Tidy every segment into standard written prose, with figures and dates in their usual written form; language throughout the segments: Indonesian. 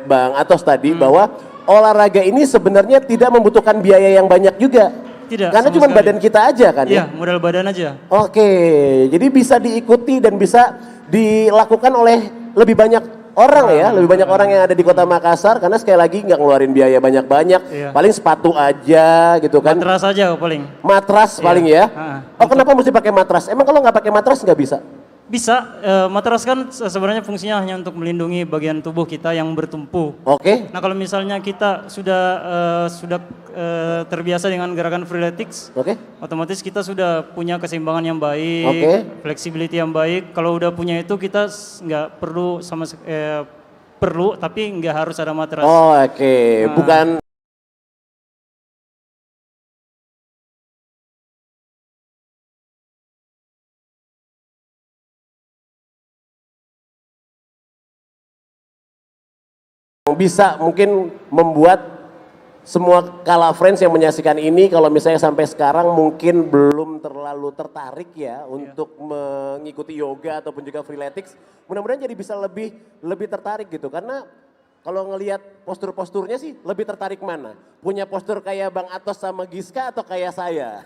Bang Atos tadi bahwa olahraga ini sebenarnya tidak membutuhkan biaya yang banyak juga. Tidak, Karena sama cuma sekali. badan kita aja kan Iya, ya. modal badan aja. Oke, jadi bisa diikuti dan bisa dilakukan oleh lebih banyak orang ya, lebih banyak orang yang ada di Kota Makassar karena sekali lagi nggak ngeluarin biaya banyak-banyak, Iya. paling sepatu aja gitu kan. Matras aja paling. Matras paling ya. Oh kenapa mesti pakai matras? Emang kalau nggak pakai matras nggak bisa? Bisa, matras kan sebenarnya fungsinya hanya untuk melindungi bagian tubuh kita yang bertumpu. Oke. Nah kalau misalnya kita sudah terbiasa dengan gerakan freeletics, Oke. otomatis kita sudah punya keseimbangan yang baik, Oke. flexibility yang baik. Kalau udah punya itu kita nggak perlu perlu tapi nggak harus ada matras. Oh, oke, bukan bisa mungkin membuat semua Kala Friends yang menyaksikan ini kalau misalnya sampai sekarang mungkin belum terlalu tertarik ya untuk mengikuti yoga ataupun juga freeletics, mudah-mudahan jadi bisa lebih tertarik gitu karena kalau ngelihat postur-posturnya sih lebih tertarik mana? Punya postur kayak Bang Atos sama Giska atau kayak saya?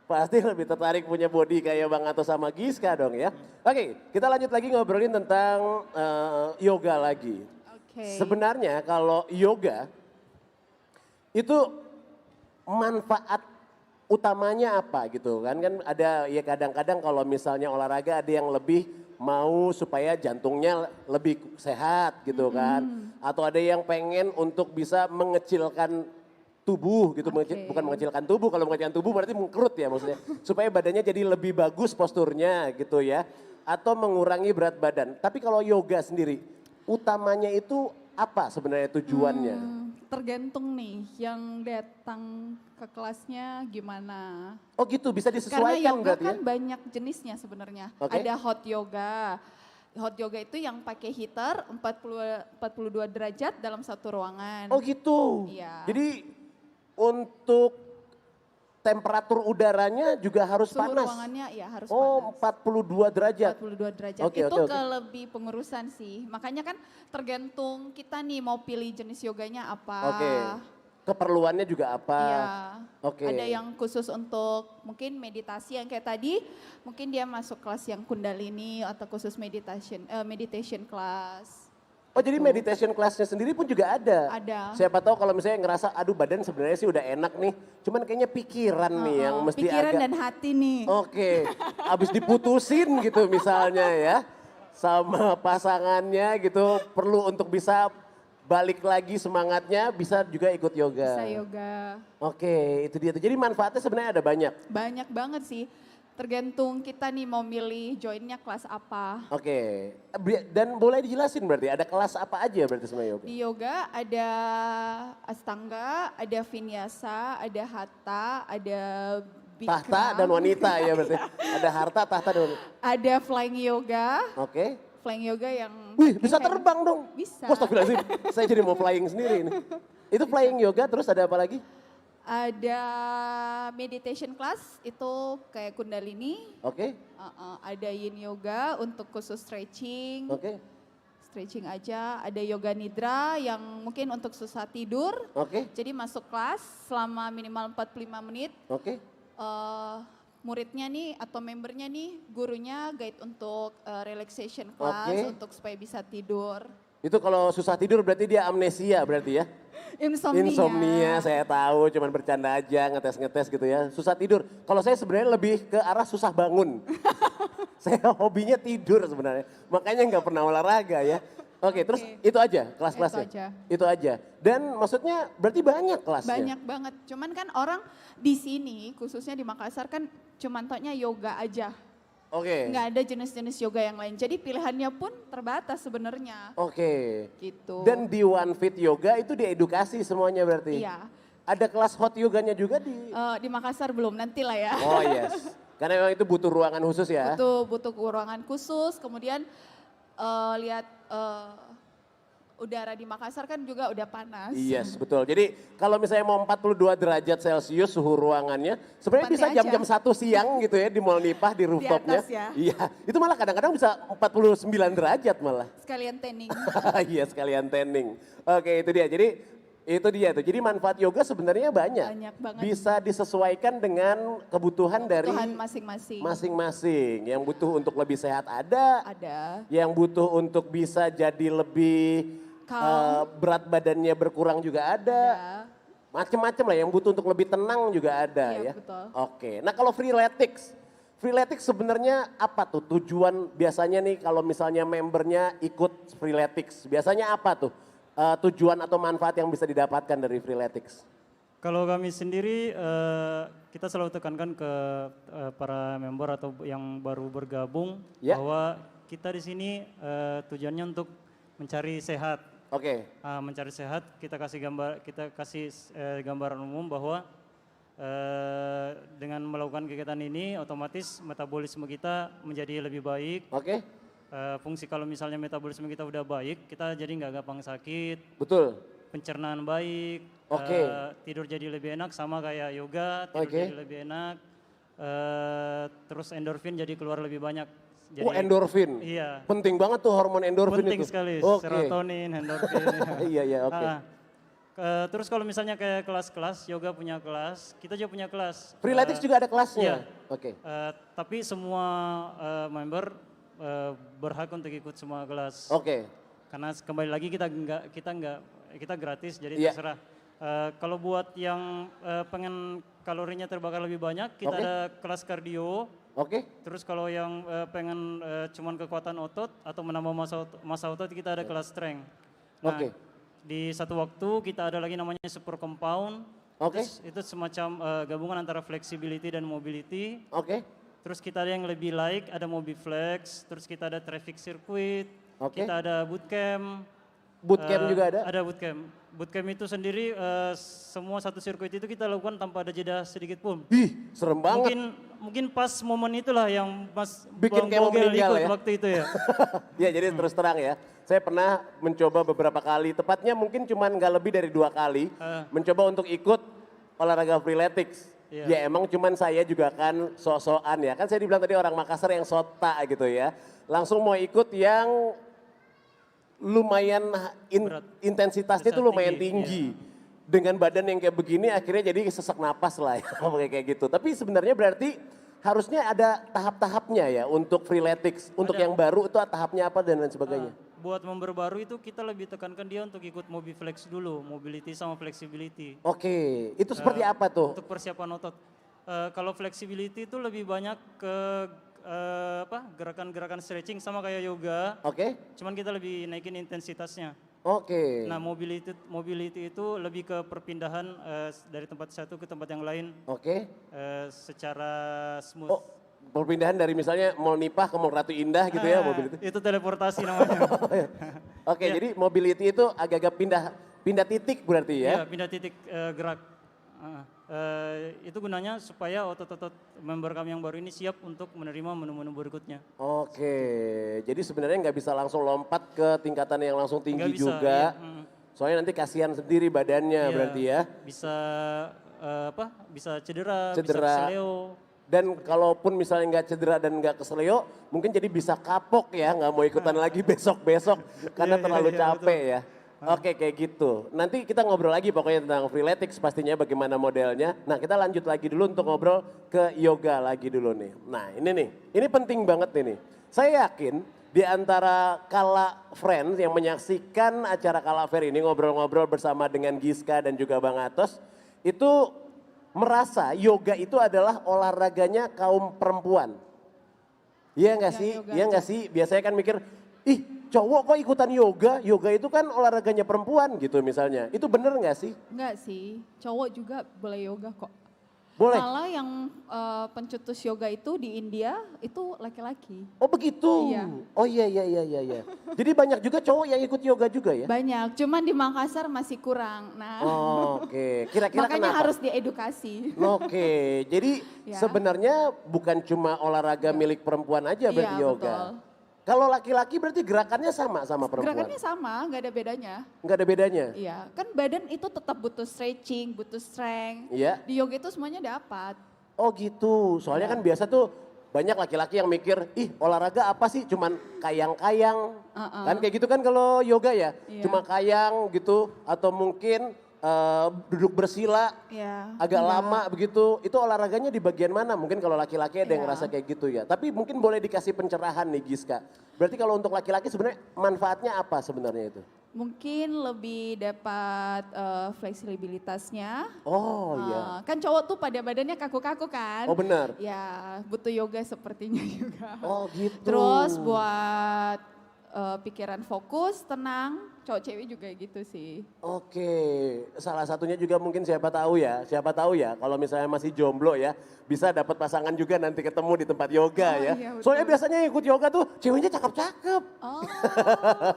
Pasti lebih tertarik punya body kayak Bang Atos sama Giska dong ya. Oke, kita lanjut lagi ngobrolin tentang yoga lagi. Sebenarnya kalau yoga itu manfaat utamanya apa gitu kan ada ya kadang-kadang kalau misalnya olahraga ada yang lebih mau supaya jantungnya lebih sehat gitu kan atau ada yang pengen untuk bisa mengecilkan tubuh gitu bukan mengecilkan tubuh kalau mengecilkan tubuh berarti mengkerut ya maksudnya supaya badannya jadi lebih bagus posturnya gitu ya atau mengurangi berat badan tapi kalau yoga sendiri utamanya itu apa sebenarnya tujuannya? Tergantung nih yang datang ke kelasnya gimana. Oh gitu bisa Karena disesuaikan yoga berarti kan ya? banyak jenisnya sebenarnya. Oke. Ada hot yoga. Hot yoga itu yang pakai heater 42 derajat dalam satu ruangan. Oh gitu. Iya. Jadi untuk temperatur udaranya juga harus Suhu panas. ruangannya ya harus Oh panas. 42 derajat. 42 derajat. Oke, Itu oke, oke. ke lebih pengurusan sih. Makanya kan tergantung kita nih mau pilih jenis yoganya apa. Oke. Keperluannya juga apa? Iya. Oke. Ada yang khusus untuk mungkin meditasi yang kayak tadi, mungkin dia masuk kelas yang Kundalini atau khusus meditation class. Oh jadi meditation classnya sendiri pun juga ada? Ada. Siapa tahu kalau misalnya ngerasa aduh badan sebenarnya sih udah enak nih. Cuman kayaknya pikiran nih yang mesti Pikiran agak. dan hati nih. Oke, abis diputusin gitu misalnya ya. Sama pasangannya gitu perlu untuk bisa balik lagi semangatnya bisa juga ikut yoga. Bisa yoga. Oke, itu dia tuh. Jadi manfaatnya sebenarnya ada banyak. Banyak banget sih. Tergantung kita nih mau milih joinnya kelas apa. Oke, dan boleh dijelasin berarti ada kelas apa aja berarti sama yoga? Di yoga ada Astanga, ada Vinyasa, ada Hatha, ada Bikram. Tahta dan wanita ya berarti. Ada harta, tahta dan wanita. Ada Flying Yoga. Oke. Flying Yoga yang... Wih bisa terbang dong. Bisa. Astagfirullahaladzim, saya jadi mau flying sendiri ini. Itu flying yoga terus ada apa lagi? Ada meditation class itu kayak Kundalini. Oke. Ada Yin Yoga untuk khusus stretching. Oke. Stretching aja. Ada Yoga Nidra yang mungkin untuk susah tidur. Oke. Jadi masuk kelas selama minimal 45 menit. Oke. Muridnya nih atau membernya nih gurunya guide untuk relaxation class untuk supaya bisa tidur. Itu kalau susah tidur berarti dia amnesia berarti ya? Insomnia saya tahu cuman bercanda aja ngetes-ngetes gitu ya. Susah tidur. Kalau saya sebenarnya lebih ke arah susah bangun. Saya hobinya tidur sebenarnya. Makanya nggak pernah olahraga ya. Oke, terus itu aja kelas-kelasnya? Itu aja. Dan maksudnya berarti banyak kelasnya? Banyak banget. Cuman kan orang di sini khususnya di Makassar kan cuman taunya yoga aja. Oke. Nggak ada jenis-jenis yoga yang lain. Jadi pilihannya pun terbatas sebenarnya. Oke. Gitu. Dan di One Fit Yoga itu diedukasi semuanya berarti? Iya. Ada kelas hot yoganya juga di? Di Makassar belum, nanti lah ya. Oh yes. Karena memang itu butuh ruangan khusus ya? Butuh ruangan khusus, kemudian lihat udara di Makassar kan juga udah panas. Yes, betul. Jadi kalau misalnya mau 42 derajat Celcius suhu ruangannya, sebenarnya bisa Pantai jam-jam 1 siang gitu ya di Mall Nipah di rooftopnya. atas ya. Iya, itu malah kadang-kadang bisa 49 derajat malah. Sekalian tanning. Iya, sekalian tanning. Oke, itu dia. Jadi itu dia tuh. Jadi manfaat yoga sebenarnya banyak. Banyak banget. Bisa disesuaikan dengan kebutuhan dari Tuhan masing-masing. masing-masing. Yang butuh untuk lebih sehat ada, Ada. yang butuh untuk bisa jadi lebih berat badannya berkurang juga ada. Macem-macem lah yang butuh untuk lebih tenang juga ada ya. Iya, betul. Oke, nah kalau freeletics. Freeletics sebenarnya apa tuh tujuan biasanya nih kalau misalnya membernya ikut freeletics. Biasanya apa tuh tujuan atau manfaat yang bisa didapatkan dari freeletics? Kalau kami sendiri kita selalu tekankan ke para member atau yang baru bergabung Ya. bahwa kita di sini tujuannya untuk mencari sehat. Oke, Mencari sehat kita kasih gambaran umum bahwa dengan melakukan kegiatan ini otomatis metabolisme kita menjadi lebih baik. oke, Fungsi kalau misalnya metabolisme kita udah baik, kita jadi nggak gampang sakit, betul. pencernaan baik, Oke. tidur jadi lebih enak sama kayak yoga, tidur Oke. jadi lebih enak, terus endorfin jadi keluar lebih banyak. Jadi, Endorfin. Iya. Penting banget tuh hormon endorfin Penting itu. sekali, Oke. serotonin, endorfin. Iya, iya, oke. Terus kalau misalnya kayak kelas-kelas, yoga punya kelas, kita juga punya kelas. Freeletics juga ada kelasnya. Iya. Oke. Tapi semua member berhak untuk ikut semua kelas. Oke. Karena kembali lagi kita gratis jadi Iya. terserah. Kalau buat yang pengen kalorinya terbakar lebih banyak, kita Oke. ada kelas kardio. Oke. Terus kalau yang pengen cuman kekuatan otot atau menambah massa otot, kita ada kelas strength. Nah, Oke. di satu waktu kita ada lagi namanya super compound. Oke. Itu semacam gabungan antara flexibility dan mobility. Oke. Terus kita ada yang lebih like, ada Mobiflex, terus kita ada traffic circuit, Oke. kita ada bootcamp. Bootcamp juga ada? Ada bootcamp. Bootcamp itu sendiri semua satu sirkuit itu kita lakukan tanpa ada jeda sedikit pun. Ih, serem banget. Mungkin pas momen itulah yang Mas Bikin Bang kayak mau Bogel meninggal ikut ya? waktu itu ya. Ya jadi terus terang ya, saya pernah mencoba beberapa kali, tepatnya mungkin cuman nggak lebih dari 2 kali, mencoba untuk ikut olahraga freeletics. Iya. Ya emang cuman saya juga kan sok-sokan ya, kan saya dibilang tadi orang Makassar yang sota gitu ya. Langsung mau ikut yang lumayan intensitasnya Besar, tuh lumayan tinggi, tinggi. Dengan badan yang kayak begini akhirnya jadi sesak napas lah ya, kayak gitu. Tapi sebenarnya berarti harusnya ada tahap-tahapnya ya untuk freeletics. Untuk yang baru itu tahapnya apa dan lain sebagainya. Buat member baru itu kita lebih tekankan dia untuk ikut Mobiflex dulu, mobility sama flexibility. Oke, itu seperti apa tuh? Untuk persiapan otot. Kalau flexibility itu lebih banyak ke gerakan-gerakan stretching sama kayak yoga. Oke, Cuman kita lebih naikin intensitasnya. oke, Nah, mobility itu lebih ke perpindahan dari tempat satu ke tempat yang lain oke. secara smooth. Oh, perpindahan dari misalnya Mall Nipah ke Mall Ratu Indah gitu ya mobil itu. Itu teleportasi namanya. Oke, jadi mobility itu agak-agak pindah titik berarti ya? Iya, pindah titik gerak. Itu gunanya supaya otot-otot member kami yang baru ini siap untuk menerima menu-menu berikutnya. Oke, jadi sebenarnya nggak bisa langsung lompat ke tingkatan yang langsung tinggi Nggak bisa, juga. iya. Soalnya nanti kasihan sendiri badannya Iya, berarti ya. Bisa bisa cedera, bisa Cedera. keseleo. Dan kalaupun misalnya nggak cedera dan nggak keseleo, mungkin jadi bisa kapok ya, nggak mau ikutan lagi besok-besok karena terlalu capek ya. Oke kayak gitu. Nanti kita ngobrol lagi pokoknya tentang freeletics pastinya bagaimana modelnya. Nah kita lanjut lagi dulu untuk ngobrol ke yoga lagi dulu nih. Nah ini nih, ini penting banget ini. Saya yakin di antara Kala Friends yang menyaksikan acara Kala Fair ini ngobrol-ngobrol bersama dengan Giska dan juga Bang Atos, itu merasa yoga itu adalah olahraganya kaum perempuan. Iya nggak sih? yoga Iya nggak sih? Biasanya kan mikir, ih cowok kok ikutan yoga? Yoga itu kan olahraganya perempuan gitu misalnya. Itu bener nggak sih? Enggak sih, cowok juga boleh yoga kok. Boleh? Malah yang pencetus yoga itu di India itu laki-laki. Oh begitu? Iya. Oh iya. Jadi banyak juga cowok yang ikut yoga juga ya? Banyak, cuman di Makassar masih kurang. Nah, Oke, kira-kira makanya kenapa? harus diedukasi. Oke, jadi Ya. sebenarnya bukan cuma olahraga milik perempuan aja berarti Iya, yoga. betul. Kalau laki-laki berarti gerakannya sama perempuan? Gerakannya sama, nggak ada bedanya. Nggak ada bedanya? Iya, kan badan itu tetap butuh stretching, butuh strength. Iya. Di yoga itu semuanya dapat. Oh gitu, soalnya kan biasa tuh banyak laki-laki yang mikir, ih olahraga apa sih cuman kayang-kayang. Kan kayak gitu kan kalau yoga ya, Iya. cuma kayang gitu atau mungkin duduk bersila Iya. agak enggak. lama begitu. Itu olahraganya di bagian mana? Mungkin kalau laki-laki ada yang Iya. ngerasa kayak gitu ya. Tapi mungkin boleh dikasih pencerahan nih Giska. Berarti kalau untuk laki-laki sebenarnya manfaatnya apa sebenarnya itu? Mungkin lebih dapat fleksibilitasnya. Oh iya. Kan cowok tuh pada badannya kaku-kaku kan. Oh benar. Ya butuh yoga sepertinya juga. Oh gitu. Terus buat pikiran fokus, tenang. Cowok cewek juga gitu sih. Oke, salah satunya juga mungkin siapa tahu ya kalau misalnya masih jomblo ya bisa dapat pasangan juga nanti ketemu di tempat yoga Oh, ya. iya, betul. Soalnya biasanya yang ikut yoga tuh ceweknya cakep-cakep. Oh,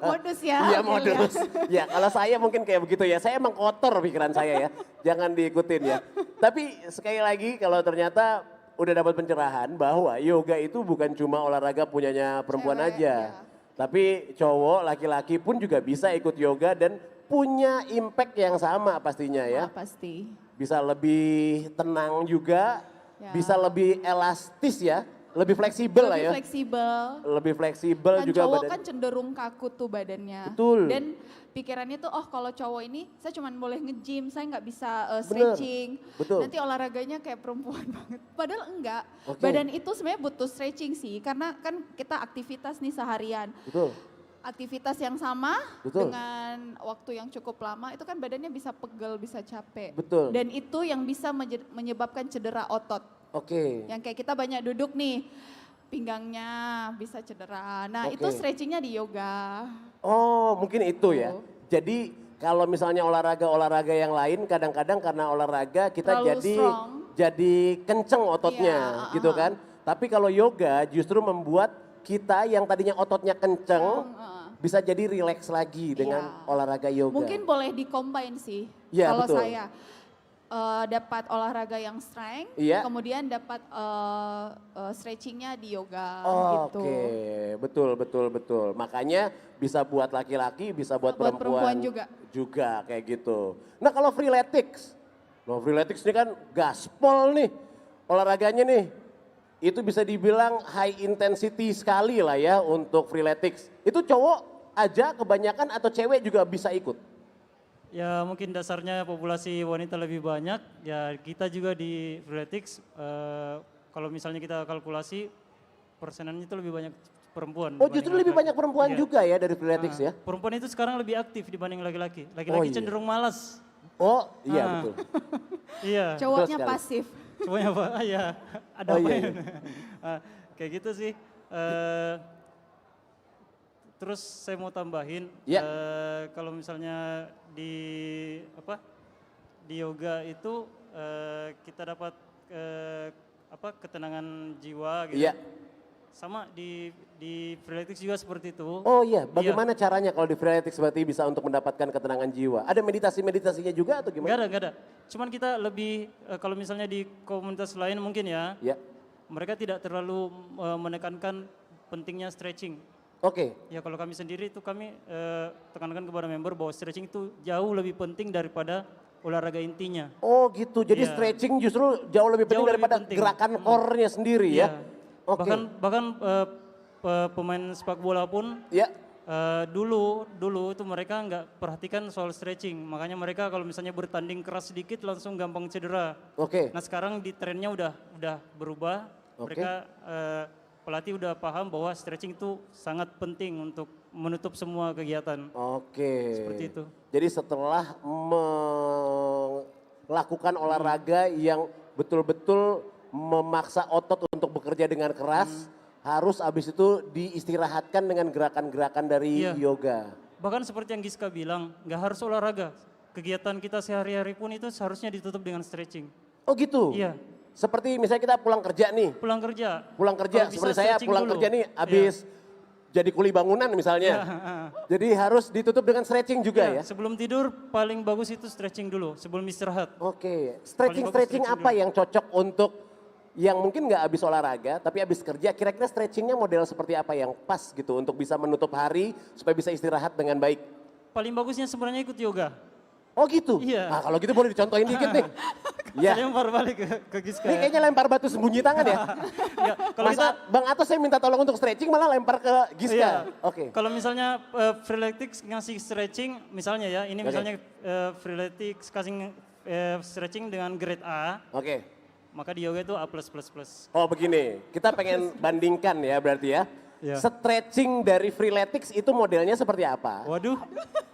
modus ya. Iya Oke, modus. lihat. Ya kalau saya mungkin kayak begitu ya. Saya emang kotor pikiran saya ya. Jangan diikutin ya. Tapi sekali lagi kalau ternyata udah dapat pencerahan bahwa yoga itu bukan cuma olahraga punyanya perempuan Cewek, aja. iya. Tapi cowok, laki-laki pun juga bisa ikut yoga dan punya impact yang sama pastinya ya. Wah, pasti. Bisa lebih tenang juga, Ya. bisa lebih elastis ya, lebih fleksibel lah Lebih ya. fleksibel. Lebih fleksibel Kan juga cowok badan. kan cenderung kaku tuh badannya. Betul. Dan pikirannya tuh, oh kalau cowok ini saya cuma boleh nge-gym, saya nggak bisa stretching. betul. Nanti olahraganya kayak perempuan banget. Padahal enggak. Oke. Badan itu sebenarnya butuh stretching sih, karena kan kita aktivitas nih seharian. Betul. Aktivitas yang sama Betul. dengan waktu yang cukup lama itu kan badannya bisa pegel, bisa capek. Betul. Dan itu yang bisa menyebabkan cedera otot. Oke. Yang kayak kita banyak duduk nih, pinggangnya bisa cedera. Nah itu Oke. stretchingnya di yoga. Oh mungkin itu ya. Tuh. Jadi kalau misalnya olahraga-olahraga yang lain kadang-kadang karena olahraga kita Terlalu jadi strong. jadi kenceng ototnya Iya, gitu kan. Tapi kalau yoga justru membuat kita yang tadinya ototnya kenceng bisa jadi rileks lagi dengan Iya. olahraga yoga. Mungkin boleh dikombin sih. Iya, Kalau betul. saya dapat olahraga yang strength, Iya. kemudian dapat stretchingnya di yoga gitu. Oke, betul. Makanya bisa buat laki-laki, bisa buat Buat perempuan juga kayak gitu. Nah kalau freeletics, freeletics ini kan gaspol nih olahraganya nih. Itu bisa dibilang high intensity sekali lah ya untuk freeletics. Itu cowok aja kebanyakan atau cewek juga bisa ikut? Ya mungkin dasarnya populasi wanita lebih banyak, ya kita juga di freeletics kalau misalnya kita kalkulasi persenannya itu lebih banyak perempuan. Oh justru lebih banyak perempuan Iya. juga ya dari freeletics ya? Perempuan itu sekarang lebih aktif dibanding laki-laki. Laki-laki iya. cenderung malas. Oh iya Ah. betul. Iya. Cowoknya sekali. pasif. Semuanya apa? Ya, ada Oh, apa iya, ya? Kayak gitu sih. Terus saya mau tambahin, Ya. kalau misalnya di di yoga itu kita dapat ketenangan jiwa gitu. Iya. Sama di freeletics juga seperti itu. Oh iya, bagaimana caranya kalau di freeletics berarti bisa untuk mendapatkan ketenangan jiwa? Ada meditasi-meditasinya juga atau gimana? Enggak ada. Cuman kita lebih kalau misalnya di komunitas lain mungkin ya, Ya, mereka tidak terlalu menekankan pentingnya stretching. oke. Ya kalau kami sendiri itu kami tekankan kepada member bahwa stretching itu jauh lebih penting daripada olahraga intinya. Oh gitu, jadi Iya. stretching justru jauh lebih penting Jauh lebih daripada penting. gerakan core-nya sendiri ya? Iya. Oke. Bahkan pemain sepak bola pun Ya, dulu itu mereka nggak perhatikan soal stretching. Makanya mereka kalau misalnya bertanding keras sedikit langsung gampang cedera. oke. Nah sekarang di trennya udah berubah. Oke. Mereka pelatih udah paham bahwa stretching itu sangat penting untuk menutup semua kegiatan. Oke. Seperti itu. Jadi setelah melakukan olahraga yang betul-betul memaksa otot untuk bekerja dengan keras, harus abis itu diistirahatkan dengan gerakan-gerakan dari Iya. yoga. Bahkan seperti yang Giska bilang, nggak harus olahraga. Kegiatan kita sehari-hari pun itu seharusnya ditutup dengan stretching. Oh gitu? Iya. Seperti misalnya kita pulang kerja nih, Pulang kerja. pulang kerja Kalau bisa seperti saya stretching pulang dulu. kerja nih Iya. habis jadi kuli bangunan misalnya. Jadi harus ditutup dengan stretching juga ya? Iya, sebelum tidur paling bagus itu stretching dulu sebelum istirahat. Oke, Paling bagus stretching stretching apa dulu. yang cocok untuk yang mungkin nggak habis olahraga tapi habis kerja, kira-kira stretchingnya model seperti apa yang pas gitu untuk bisa menutup hari supaya bisa istirahat dengan baik? Paling bagusnya sebenarnya ikut yoga. Oh gitu? Iya. Nah kalau gitu boleh dicontohin dikit nih. Saya Ya, lempar balik ke Giska. ini Ya. kayaknya lempar batu sembunyi tangan ya. Ya, kalau kita Bang Atos saya minta tolong untuk stretching malah lempar ke Giska. Iya. Oke. Kalau misalnya Freeletics ngasih stretching, misalnya ya, ini Oke. misalnya Freeletics kasih stretching dengan grade A, Oke. maka di yoga itu A+++. Oh begini, kita pengen bandingkan ya berarti ya. Iya. Stretching dari Freeletics itu modelnya seperti apa? Waduh,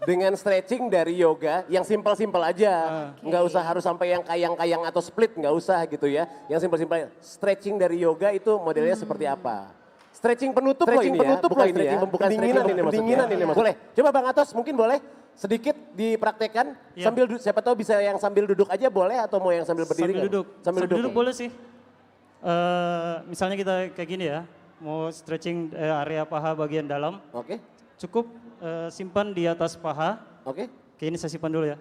Dengan stretching dari yoga yang simpel-simpel aja. Nggak usah harus sampai yang kayang-kayang atau split, nggak usah gitu ya. Yang simpel-simpel. Stretching dari yoga itu modelnya seperti apa? Stretching penutup loh ini ya, bukan stretching pembukaan, pendinginan ini maksudnya. Boleh, coba Bang Atos mungkin boleh sedikit dipraktekkan Iya. sambil siapa tahu bisa yang sambil duduk aja boleh atau mau yang sambil berdiri? sambil nggak? duduk. Sambil duduk. boleh sih. Misalnya kita kayak gini ya, mau stretching area paha bagian dalam, Oke, cukup simpan di atas paha. oke. Oke, ini saya simpan dulu ya.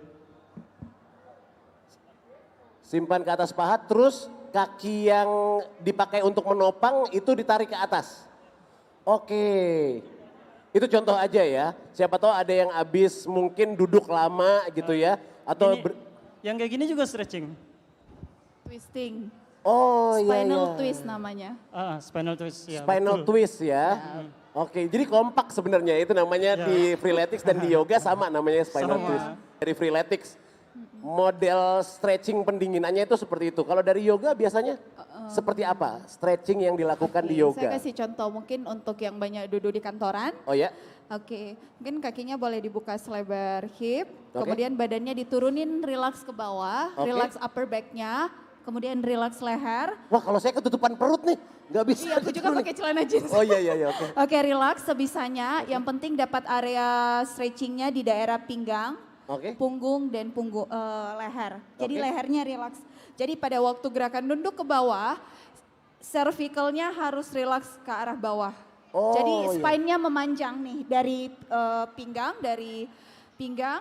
Simpan ke atas paha, terus kaki yang dipakai untuk menopang itu ditarik ke atas. Oke, itu contoh aja ya. Siapa tahu ada yang habis mungkin duduk lama gitu ya. Atau Yang kayak gini juga stretching. Twisting. oh iya, Spinal iya. twist namanya. Spinal twist. Ya, Spinal betul. twist ya. Oke, jadi kompak sebenarnya itu namanya Ya. di Freeletics dan di yoga sama namanya spinal Sama. twist. Dari Freeletics model stretching pendinginannya itu seperti itu. Kalau dari yoga biasanya seperti apa stretching yang dilakukan di yoga? Saya kasih contoh mungkin untuk yang banyak duduk di kantoran. Oh ya, Oke, mungkin kakinya boleh dibuka selebar hip, Oke. kemudian badannya diturunin relax ke bawah, Oke. relax upper back-nya, kemudian relax leher. wah kalau saya ketutupan perut nih, nggak bisa. Iya, aku juga pakai celana jeans. Oh iya iya iya oke. Oke, relax sebisanya. Yang penting dapat area stretchingnya di daerah pinggang, Oke. punggung dan leher. Jadi Oke. lehernya relax. Jadi pada waktu gerakan nunduk ke bawah, cervicalnya harus relax ke arah bawah. Oh, Jadi iya. spine-nya memanjang nih dari pinggang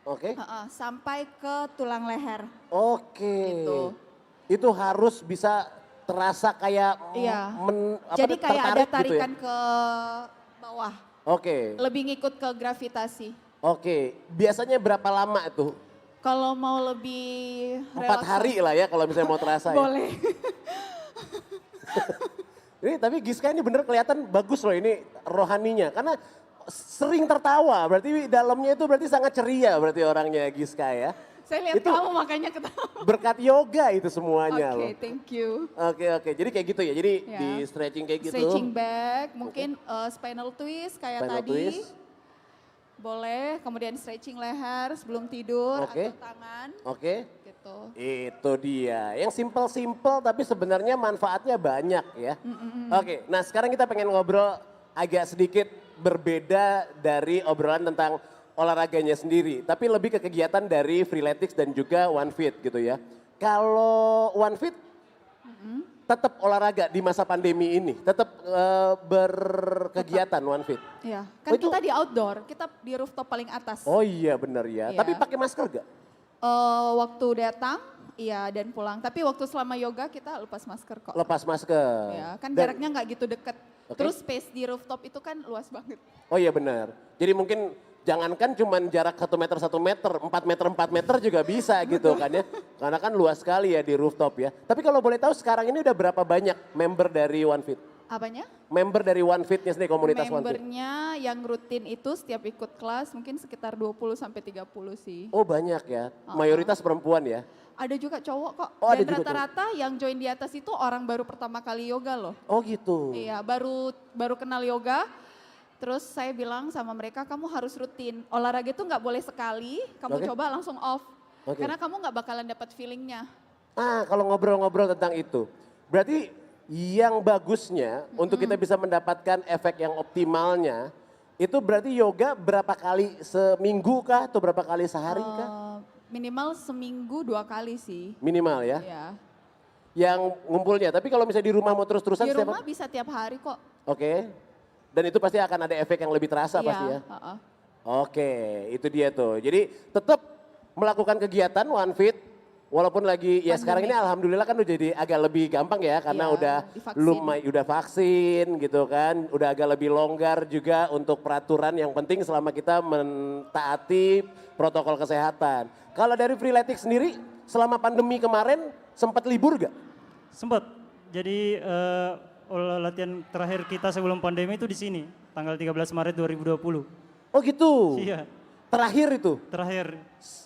Oke. sampai ke tulang leher. Oke. Gitu. Itu harus bisa terasa kayak Iya. apa, Jadi kayak ada tertarik gitu ya? tarikan ke bawah, Oke. lebih ngikut ke gravitasi. Oke. Biasanya berapa lama tuh? Kalau mau lebih 4 relax, hari lah ya kalau misalnya mau terasa ya. boleh. Ini tapi Giska ini bener kelihatan bagus loh ini rohaninya. Karena sering tertawa, berarti dalamnya itu berarti sangat ceria berarti orangnya Giska ya. Saya lihat Itu kamu makanya ketawa. berkat yoga itu semuanya Oke, loh. thank you. Oke, jadi kayak gitu ya. Jadi Ya. di stretching kayak gitu. Stretching back, mungkin spinal twist kayak Spinal tadi. twist. Boleh, kemudian stretching leher sebelum tidur, Oke. angkat tangan, Oke. gitu. Itu dia. Yang simple-simple tapi sebenarnya manfaatnya banyak ya. Oke, nah sekarang kita pengen ngobrol agak sedikit berbeda dari obrolan tentang olahraganya sendiri. Tapi lebih ke kegiatan dari Freeletics dan juga OneFit gitu ya. Kalau OneFit tetap olahraga di masa pandemi ini. Tetap berkegiatan OneFit. Iya, kan Oh, itu- kita di outdoor, kita di rooftop paling atas. Oh iya benar ya. Iya. Tapi pakai masker gak? Waktu datang, iya dan pulang. Tapi waktu selama yoga kita lepas masker kok. Lepas masker. Ya, kan Dan- jaraknya nggak gitu deket. Oke. Terus space di rooftop itu kan luas banget. Oh iya benar. Jadi mungkin jangankan cuman jarak 1 meter 1 meter, 4 meter juga bisa gitu kan ya. Karena kan luas sekali ya di rooftop ya. Tapi kalau boleh tahu sekarang ini udah berapa banyak member dari OneFit? Apanya? Member dari OneFitnya sendiri komunitas OneFit. Membernya yang rutin itu setiap ikut kelas mungkin sekitar 20 sampai 30 sih. Oh banyak ya. Mayoritas perempuan ya. Ada juga cowok kok. Oh, ada Dan juga rata-rata yang join di atas itu orang baru pertama kali yoga loh. Oh gitu. Iya, baru kenal yoga. Terus saya bilang sama mereka, kamu harus rutin. Olahraga itu nggak boleh sekali, kamu Oke. coba langsung off. Oke. Karena kamu nggak bakalan dapat feelingnya. Ah kalau ngobrol-ngobrol tentang itu. Berarti yang bagusnya untuk kita bisa mendapatkan efek yang optimalnya. Itu berarti yoga berapa kali seminggu kah atau berapa kali sehari kah? Minimal seminggu 2 kali sih. Minimal ya. Ya. Yang ngumpulnya. Tapi kalau misalnya di rumah mau terus-terusan Di setiap rumah bisa tiap hari kok. Oke. Dan itu pasti akan ada efek yang lebih terasa pasti ya. heeh. Oke, itu dia tuh. Jadi tetap melakukan kegiatan OneFit Walaupun lagi ya Pandemi. sekarang ini alhamdulillah kan udah jadi agak lebih gampang ya karena Iya, udah divaksin. udah vaksin gitu kan, udah agak lebih longgar juga untuk peraturan yang penting selama kita mentaati protokol kesehatan. Kalau dari Freeletics sendiri selama pandemi kemarin sempat libur gak? Sempat. Jadi latihan terakhir kita sebelum pandemi itu di sini, tanggal 13 Maret 2020. Oh gitu. Iya, Terakhir itu. terakhir.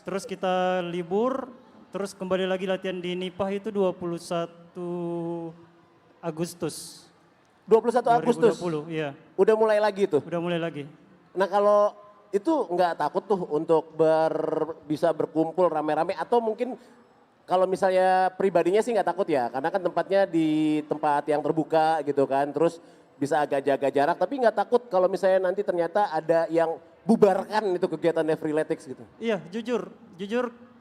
Terus kita libur, terus kembali lagi latihan di Nipah itu 21 Agustus 21 Agustus. 2020. Iya, Udah mulai lagi tuh. udah mulai lagi. Nah kalau itu nggak takut tuh untuk bisa berkumpul rame-rame atau mungkin kalau misalnya pribadinya sih nggak takut ya karena kan tempatnya di tempat yang terbuka gitu kan terus bisa agak jaga jarak tapi nggak takut kalau misalnya nanti ternyata ada yang bubarkan itu kegiatannya Freeletics gitu. Iya, jujur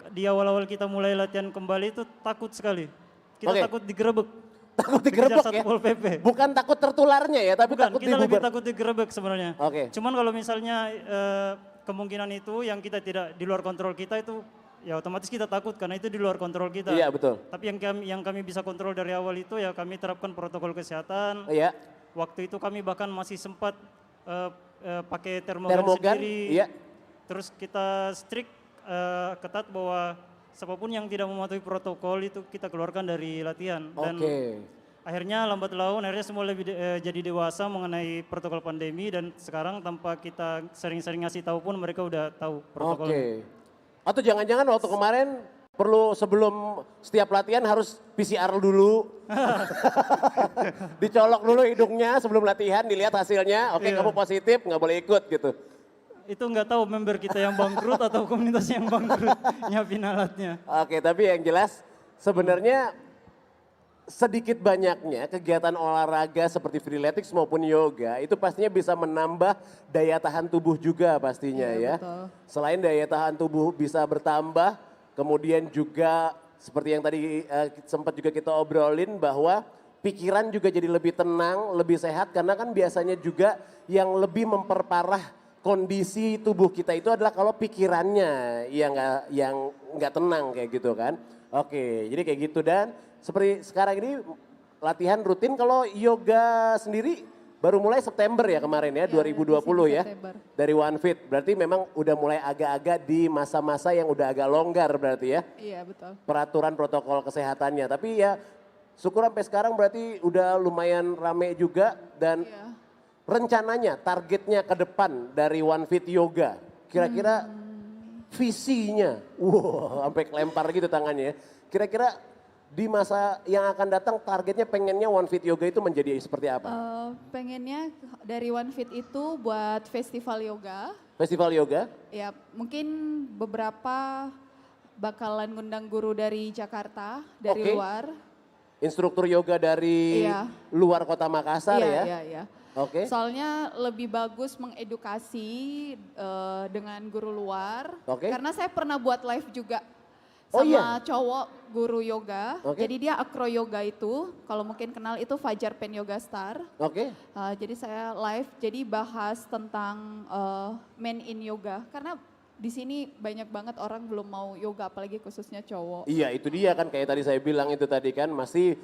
di awal-awal kita mulai latihan kembali itu takut sekali. Kita Oke. takut digerebek. Takut Dikejar digerebek ya? Satpol PP. Bukan takut tertularnya ya tapi Bukan, takut kita lebih dibubar. takut digerebek sebenarnya. Oke. Cuman kalau misalnya kemungkinan itu yang kita tidak di luar kontrol kita itu ya otomatis kita takut karena itu di luar kontrol kita. Iya betul. Tapi yang kami bisa kontrol dari awal itu ya kami terapkan protokol kesehatan. Iya. Waktu itu kami bahkan masih sempat pakai termogan Termogan, sendiri. iya. Terus kita strict ketat bahwa siapapun yang tidak mematuhi protokol itu kita keluarkan dari latihan. Dan Oke. akhirnya lambat laun akhirnya semua lebih jadi dewasa mengenai protokol pandemi dan sekarang tanpa kita sering-sering ngasih tahu pun mereka udah tahu protokol. Oke. Atau jangan-jangan waktu kemarin perlu sebelum setiap latihan harus PCR dulu. Dicolok dulu hidungnya sebelum latihan, dilihat hasilnya. Oke, Iya. kamu positif, nggak boleh ikut gitu. Itu nggak tahu member kita yang bangkrut atau komunitas yang bangkrut nyiapin alatnya. Oke, tapi yang jelas sebenarnya sedikit banyaknya kegiatan olahraga seperti freeletics maupun yoga itu pastinya bisa menambah daya tahan tubuh juga pastinya ya. Iya, betul. Selain daya tahan tubuh bisa bertambah, kemudian juga seperti yang tadi sempat juga kita obrolin bahwa pikiran juga jadi lebih tenang, lebih sehat karena kan biasanya juga yang lebih memperparah kondisi tubuh kita itu adalah kalau pikirannya yang nggak tenang kayak gitu kan. Oke, jadi kayak gitu dan seperti sekarang ini latihan rutin kalau yoga sendiri baru mulai September ya kemarin ya, Ya, 2020 di sini ya. September. Dari One Fit, berarti memang udah mulai agak-agak di masa-masa yang udah agak longgar berarti ya. Iya betul. Peraturan protokol kesehatannya. Tapi ya syukur sampai sekarang berarti udah lumayan rame juga dan Iya. rencananya targetnya ke depan dari One Fit Yoga. Kira-kira visinya, wow sampai kelempar gitu tangannya ya. Kira-kira di masa yang akan datang targetnya pengennya One Fit Yoga itu menjadi seperti apa? Pengennya dari One Fit itu buat festival yoga. Festival yoga? Ya mungkin beberapa bakalan ngundang guru dari Jakarta, dari Oke. luar. Instruktur yoga dari Iya. luar kota Makassar Iya, ya? iya, iya. Oke. Soalnya lebih bagus mengedukasi dengan guru luar. Oke. Karena saya pernah buat live juga Oh, sama cowok guru yoga. Oke. Jadi dia acro yoga itu, kalau mungkin kenal itu Fajar Pen Yoga Star. Oke. Jadi saya live, jadi bahas tentang men in yoga. Karena di sini banyak banget orang belum mau yoga, apalagi khususnya cowok. Iya itu dia kan kayak tadi saya bilang itu tadi kan masih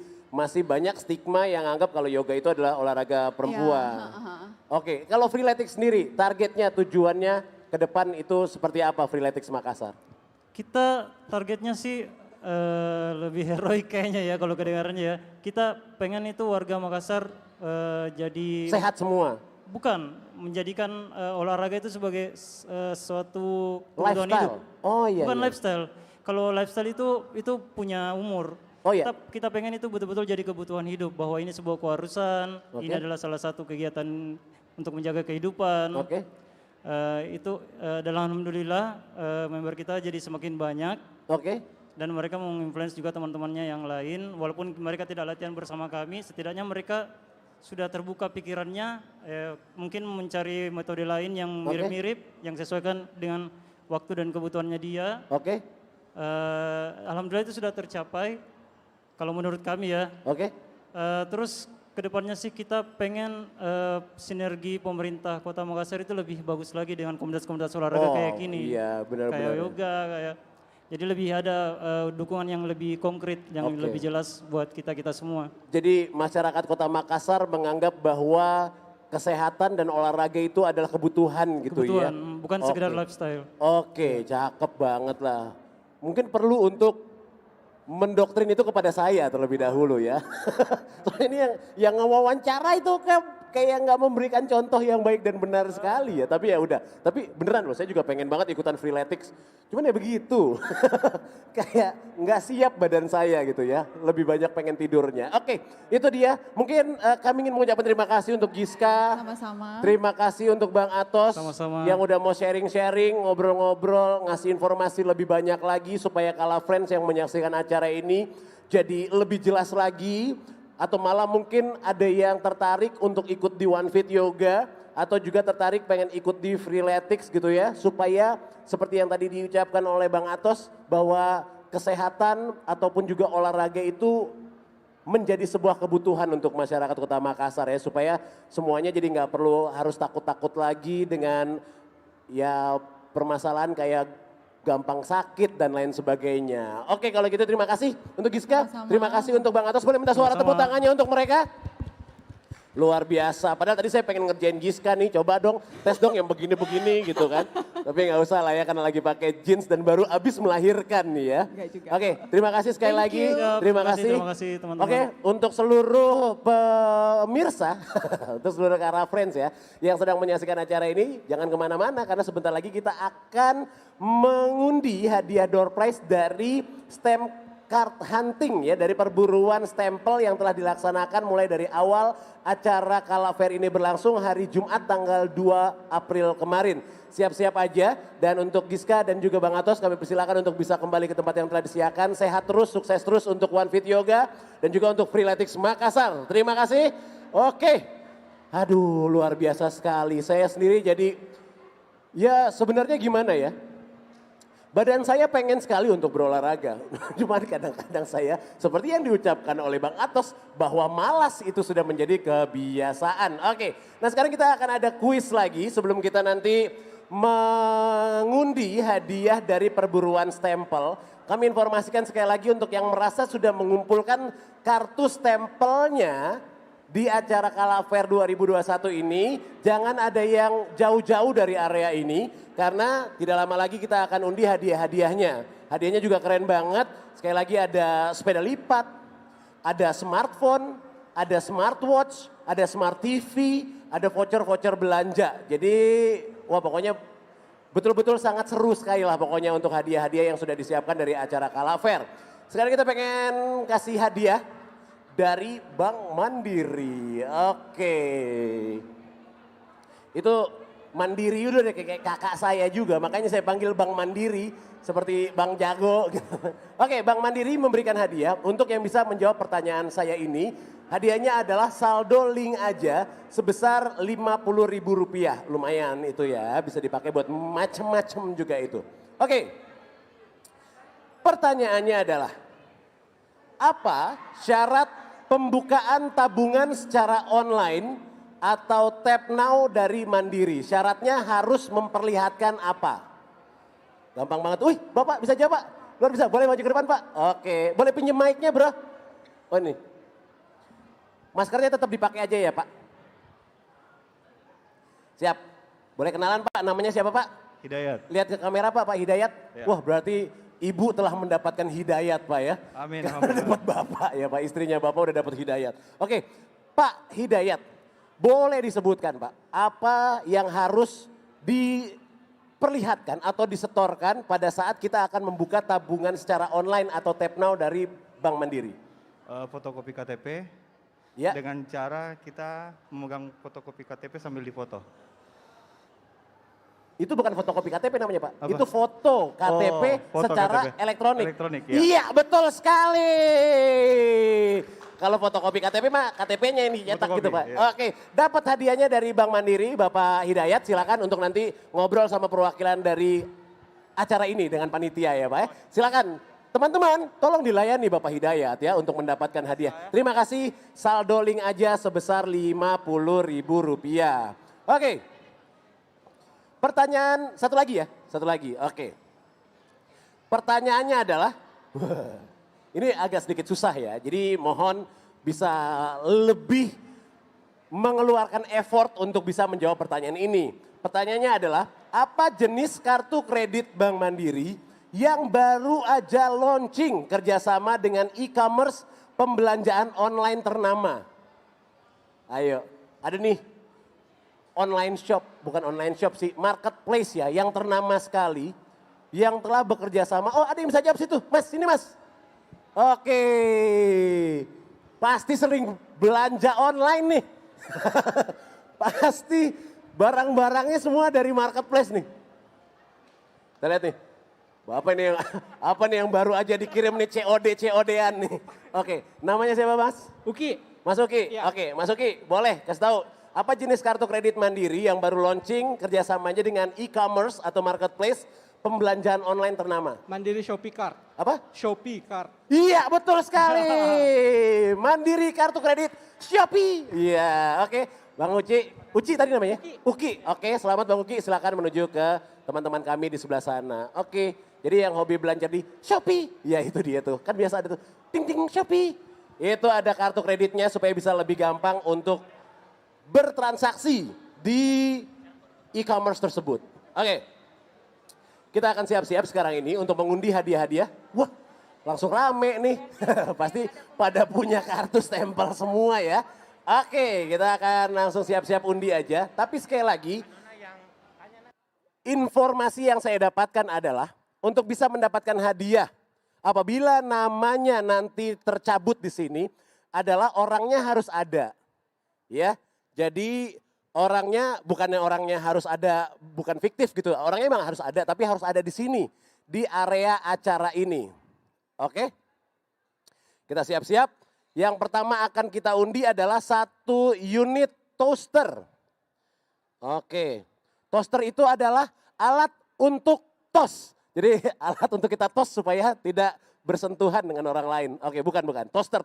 banyak stigma yang anggap kalau yoga itu adalah olahraga perempuan. Ya, ha-ha. Oke, kalau Freeletics sendiri targetnya tujuannya ke depan itu seperti apa Freeletics Makassar? Kita targetnya sih lebih heroik kayaknya ya kalau kedengarannya ya. Kita pengen itu warga Makassar jadi Sehat semua. bukan menjadikan olahraga itu sebagai suatu kebutuhan hidup. Lifestyle. Oh iya. Bukan iya. lifestyle. Kalau lifestyle itu punya umur. Oh iya. Kita pengen itu betul-betul jadi kebutuhan hidup bahwa ini sebuah keharusan. Oke. Ini adalah salah satu kegiatan untuk menjaga kehidupan. Oke. Dan alhamdulillah member kita jadi semakin banyak Oke. dan mereka menginfluence juga teman-temannya yang lain. Walaupun mereka tidak latihan bersama kami, setidaknya mereka sudah terbuka pikirannya, mungkin mencari metode lain yang Oke. mirip-mirip, yang sesuaikan dengan waktu dan kebutuhannya dia. Oke. Alhamdulillah itu sudah tercapai, kalau menurut kami ya. Oke. Terus kedepannya sih kita pengen sinergi pemerintah Kota Makassar itu lebih bagus lagi dengan komunitas-komunitas olahraga Oh, kayak gini. iya, benar-benar. Kayak yoga, kayak Jadi lebih ada dukungan yang lebih konkret, yang Oke. lebih jelas buat kita-kita semua. Jadi masyarakat Kota Makassar menganggap bahwa kesehatan dan olahraga itu adalah kebutuhan gitu ya. Kebutuhan, bukan sekedar Oke. lifestyle. Oke, cakep banget lah. Mungkin perlu untuk mendoktrin itu kepada saya terlebih dahulu ya. Soalnya ini yang ngewawancara itu kayak nggak memberikan contoh yang baik dan benar sekali ya. Tapi ya udah. Tapi beneran loh, saya juga pengen banget ikutan freeletics. Cuman ya begitu. Kayak nggak siap badan saya gitu ya. Lebih banyak pengen tidurnya. Oke, itu dia. Mungkin kami ingin mengucapkan terima kasih untuk Giska. Sama-sama. Terima kasih untuk Bang Atos Sama-sama. yang udah mau sharing-sharing, ngobrol-ngobrol, ngasih informasi lebih banyak lagi supaya Kala Friends yang menyaksikan acara ini jadi lebih jelas lagi. Atau malah mungkin ada yang tertarik untuk ikut di One Fit Yoga atau juga tertarik pengen ikut di Freeletics gitu ya. Supaya seperti yang tadi diucapkan oleh Bang Atos bahwa kesehatan ataupun juga olahraga itu menjadi sebuah kebutuhan untuk masyarakat Kota Makassar ya, supaya semuanya jadi nggak perlu harus takut-takut lagi dengan ya permasalahan kayak gampang sakit dan lain sebagainya. Oke, kalau gitu terima kasih untuk Giska, Sama-sama. terima kasih untuk Bang Atos. Boleh minta suara tepuk Sama-sama. tangannya untuk mereka? Luar biasa, padahal tadi saya pengen ngerjain Giska nih, coba dong tes dong yang begini-begini gitu kan. Tapi nggak usah lah ya karena lagi pakai jeans dan baru habis melahirkan nih ya. Nggak juga. Oke, terima kasih sekali Thank lagi. you. Siap, Terima kasih. terima kasih teman-teman. Oke, untuk seluruh pemirsa, untuk seluruh Kara Friends ya, yang sedang menyaksikan acara ini, jangan kemana-mana karena sebentar lagi kita akan mengundi hadiah door prize dari stamp card hunting ya, dari perburuan stempel yang telah dilaksanakan mulai dari awal acara Kala Fair ini berlangsung hari Jumat tanggal 2 April kemarin. Siap-siap aja, dan untuk Giska dan juga Bang Atos kami persilakan untuk bisa kembali ke tempat yang telah disediakan. Sehat terus, sukses terus untuk One Fit Yoga dan juga untuk Freeletics Makassar. Terima kasih. Oke. Aduh, luar biasa sekali. Saya sendiri jadi ya sebenarnya gimana ya? Badan saya pengen sekali untuk berolahraga. Cuman kadang-kadang saya seperti yang diucapkan oleh Bang Atos bahwa malas itu sudah menjadi kebiasaan. Oke, nah sekarang kita akan ada kuis lagi sebelum kita nanti mengundi hadiah dari perburuan stempel. Kami informasikan sekali lagi untuk yang merasa sudah mengumpulkan kartu stempelnya di acara Kala Fair 2021 ini, jangan ada yang jauh-jauh dari area ini karena tidak lama lagi kita akan undi hadiah-hadiahnya. Hadiahnya juga keren banget. Sekali lagi ada sepeda lipat, ada smartphone, ada smartwatch, ada smart TV, ada voucher-voucher belanja. Jadi wah pokoknya betul-betul sangat seru sekali lah pokoknya untuk hadiah-hadiah yang sudah disiapkan dari acara Kala Fair. Sekarang kita pengen kasih hadiah dari Bank Mandiri. Oke. Itu Mandiri udah deh kayak kakak saya juga, makanya saya panggil Bank Mandiri seperti Bang Jago gitu. Oke, Bank Mandiri memberikan hadiah untuk yang bisa menjawab pertanyaan saya ini. Hadiahnya adalah saldo link aja sebesar Rp50.000. Lumayan itu ya, bisa dipakai buat macem-macem juga itu. Oke. Pertanyaannya adalah apa syarat pembukaan tabungan secara online atau tap now dari Mandiri? Syaratnya harus memperlihatkan apa? Gampang banget. Wih, Bapak bisa jawab, Pak. Luar bisa. Boleh maju ke depan, Pak? Oke. Boleh pinjem mic-nya, Bro? Oh, ini. Maskernya tetap dipakai aja ya, Pak. Siap. Boleh kenalan, Pak? Namanya siapa, Pak? Hidayat. Lihat ke kamera, Pak, Pak Hidayat. Ya. Wah, berarti Ibu telah mendapatkan hidayat, Pak ya. Amin, Karena alhamdulillah. dapat Bapak ya, Pak. Istrinya Bapak udah dapat hidayat. Oke, Pak Hidayat. Boleh disebutkan, Pak, apa yang harus diperlihatkan atau disetorkan pada saat kita akan membuka tabungan secara online atau tap now dari Bank Mandiri? Fotokopi KTP Ya, dengan cara kita memegang fotokopi KTP sambil difoto. itu bukan fotokopi KTP namanya, Pak. Apa? Itu foto KTP foto secara KTP. elektronik. Elektronik, ya. Iya, betul sekali. Kalau fotokopi KTP mah KTP-nya yang dicetak Fotokopi, gitu, Pak. iya. Oke, dapat hadiahnya dari Bank Mandiri, Bapak Hidayat. Silakan untuk nanti ngobrol sama perwakilan dari acara ini dengan panitia ya, Pak. Ya. Silakan. Teman-teman, tolong dilayani Bapak Hidayat ya untuk mendapatkan hadiah. Terima kasih. Saldo link aja sebesar Rp50.000. Oke. Pertanyaan satu lagi ya, satu lagi. Oke. Pertanyaannya adalah, ini agak sedikit susah ya, jadi mohon bisa lebih mengeluarkan effort untuk bisa menjawab pertanyaan ini. Pertanyaannya adalah, apa jenis kartu kredit Bank Mandiri yang baru aja launching kerjasama dengan e-commerce pembelanjaan online ternama? Ayo, ada nih online shop, bukan online shop sih, marketplace ya, yang ternama sekali, yang telah bekerja sama. Oh, ada yang bisa jawab situ, Mas, sini Mas. Oke, pasti sering belanja online nih. Pasti barang-barangnya semua dari marketplace nih. Kita lihat nih, apa nih yang baru aja dikirim nih COD-an nih. Oke, namanya siapa Mas? Uki. Mas Uki, Ya. oke Mas Uki boleh kasih tahu apa jenis kartu kredit Mandiri yang baru launching kerjasamanya dengan e-commerce atau marketplace pembelanjaan online ternama? Mandiri Shopee Card. Apa? Shopee Card. Iya betul sekali, Mandiri kartu kredit Shopee. Iya oke, Bang Uci tadi namanya? Uki. Oke selamat Bang Uki, silakan menuju ke teman-teman kami di sebelah sana. Oke, jadi yang hobi belanja di Shopee, ya itu dia tuh, kan biasa ada tuh, ting ting Shopee. Itu ada kartu kreditnya supaya bisa lebih gampang untuk bertransaksi di e-commerce tersebut. Oke, kita akan siap-siap sekarang ini untuk mengundi hadiah-hadiah. Wah, langsung rame nih. Pasti pada punya kartu stempel semua ya. Oke, kita akan langsung siap-siap undi aja. Tapi sekali lagi, informasi yang saya dapatkan adalah untuk bisa mendapatkan hadiah, apabila namanya nanti tercabut di sini, adalah orangnya harus ada. Ya, jadi bukannya orangnya harus ada, bukan fiktif gitu. Orangnya memang harus ada, tapi harus ada di sini, di area acara ini. Oke? Kita siap-siap. Yang pertama akan kita undi adalah 1 unit toaster. Oke. Toaster itu adalah alat untuk tos. Jadi alat untuk kita tos supaya tidak bersentuhan dengan orang lain. Oke, bukan. Toaster.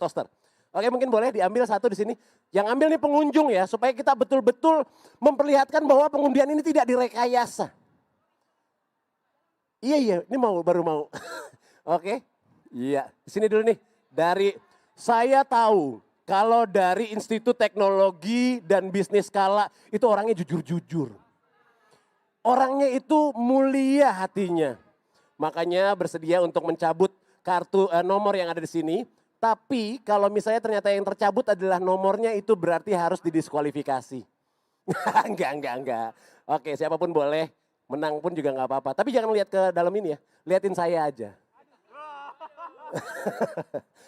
Oke, mungkin boleh diambil 1 di sini. Yang ambil nih pengunjung ya, supaya kita betul-betul memperlihatkan bahwa pengundian ini tidak direkayasa. Iya, ini baru mau. Oke, iya. Di sini dulu nih. Saya tahu kalau dari Institut Teknologi dan Bisnis Kala itu orangnya jujur-jujur. Orangnya itu mulia hatinya. Makanya bersedia untuk mencabut nomor yang ada di sini. Tapi kalau misalnya ternyata yang tercabut adalah nomornya, itu berarti harus didiskualifikasi. Enggak. Oke, siapapun boleh, menang pun juga nggak apa-apa. Tapi jangan lihat ke dalam ini ya, liatin saya aja.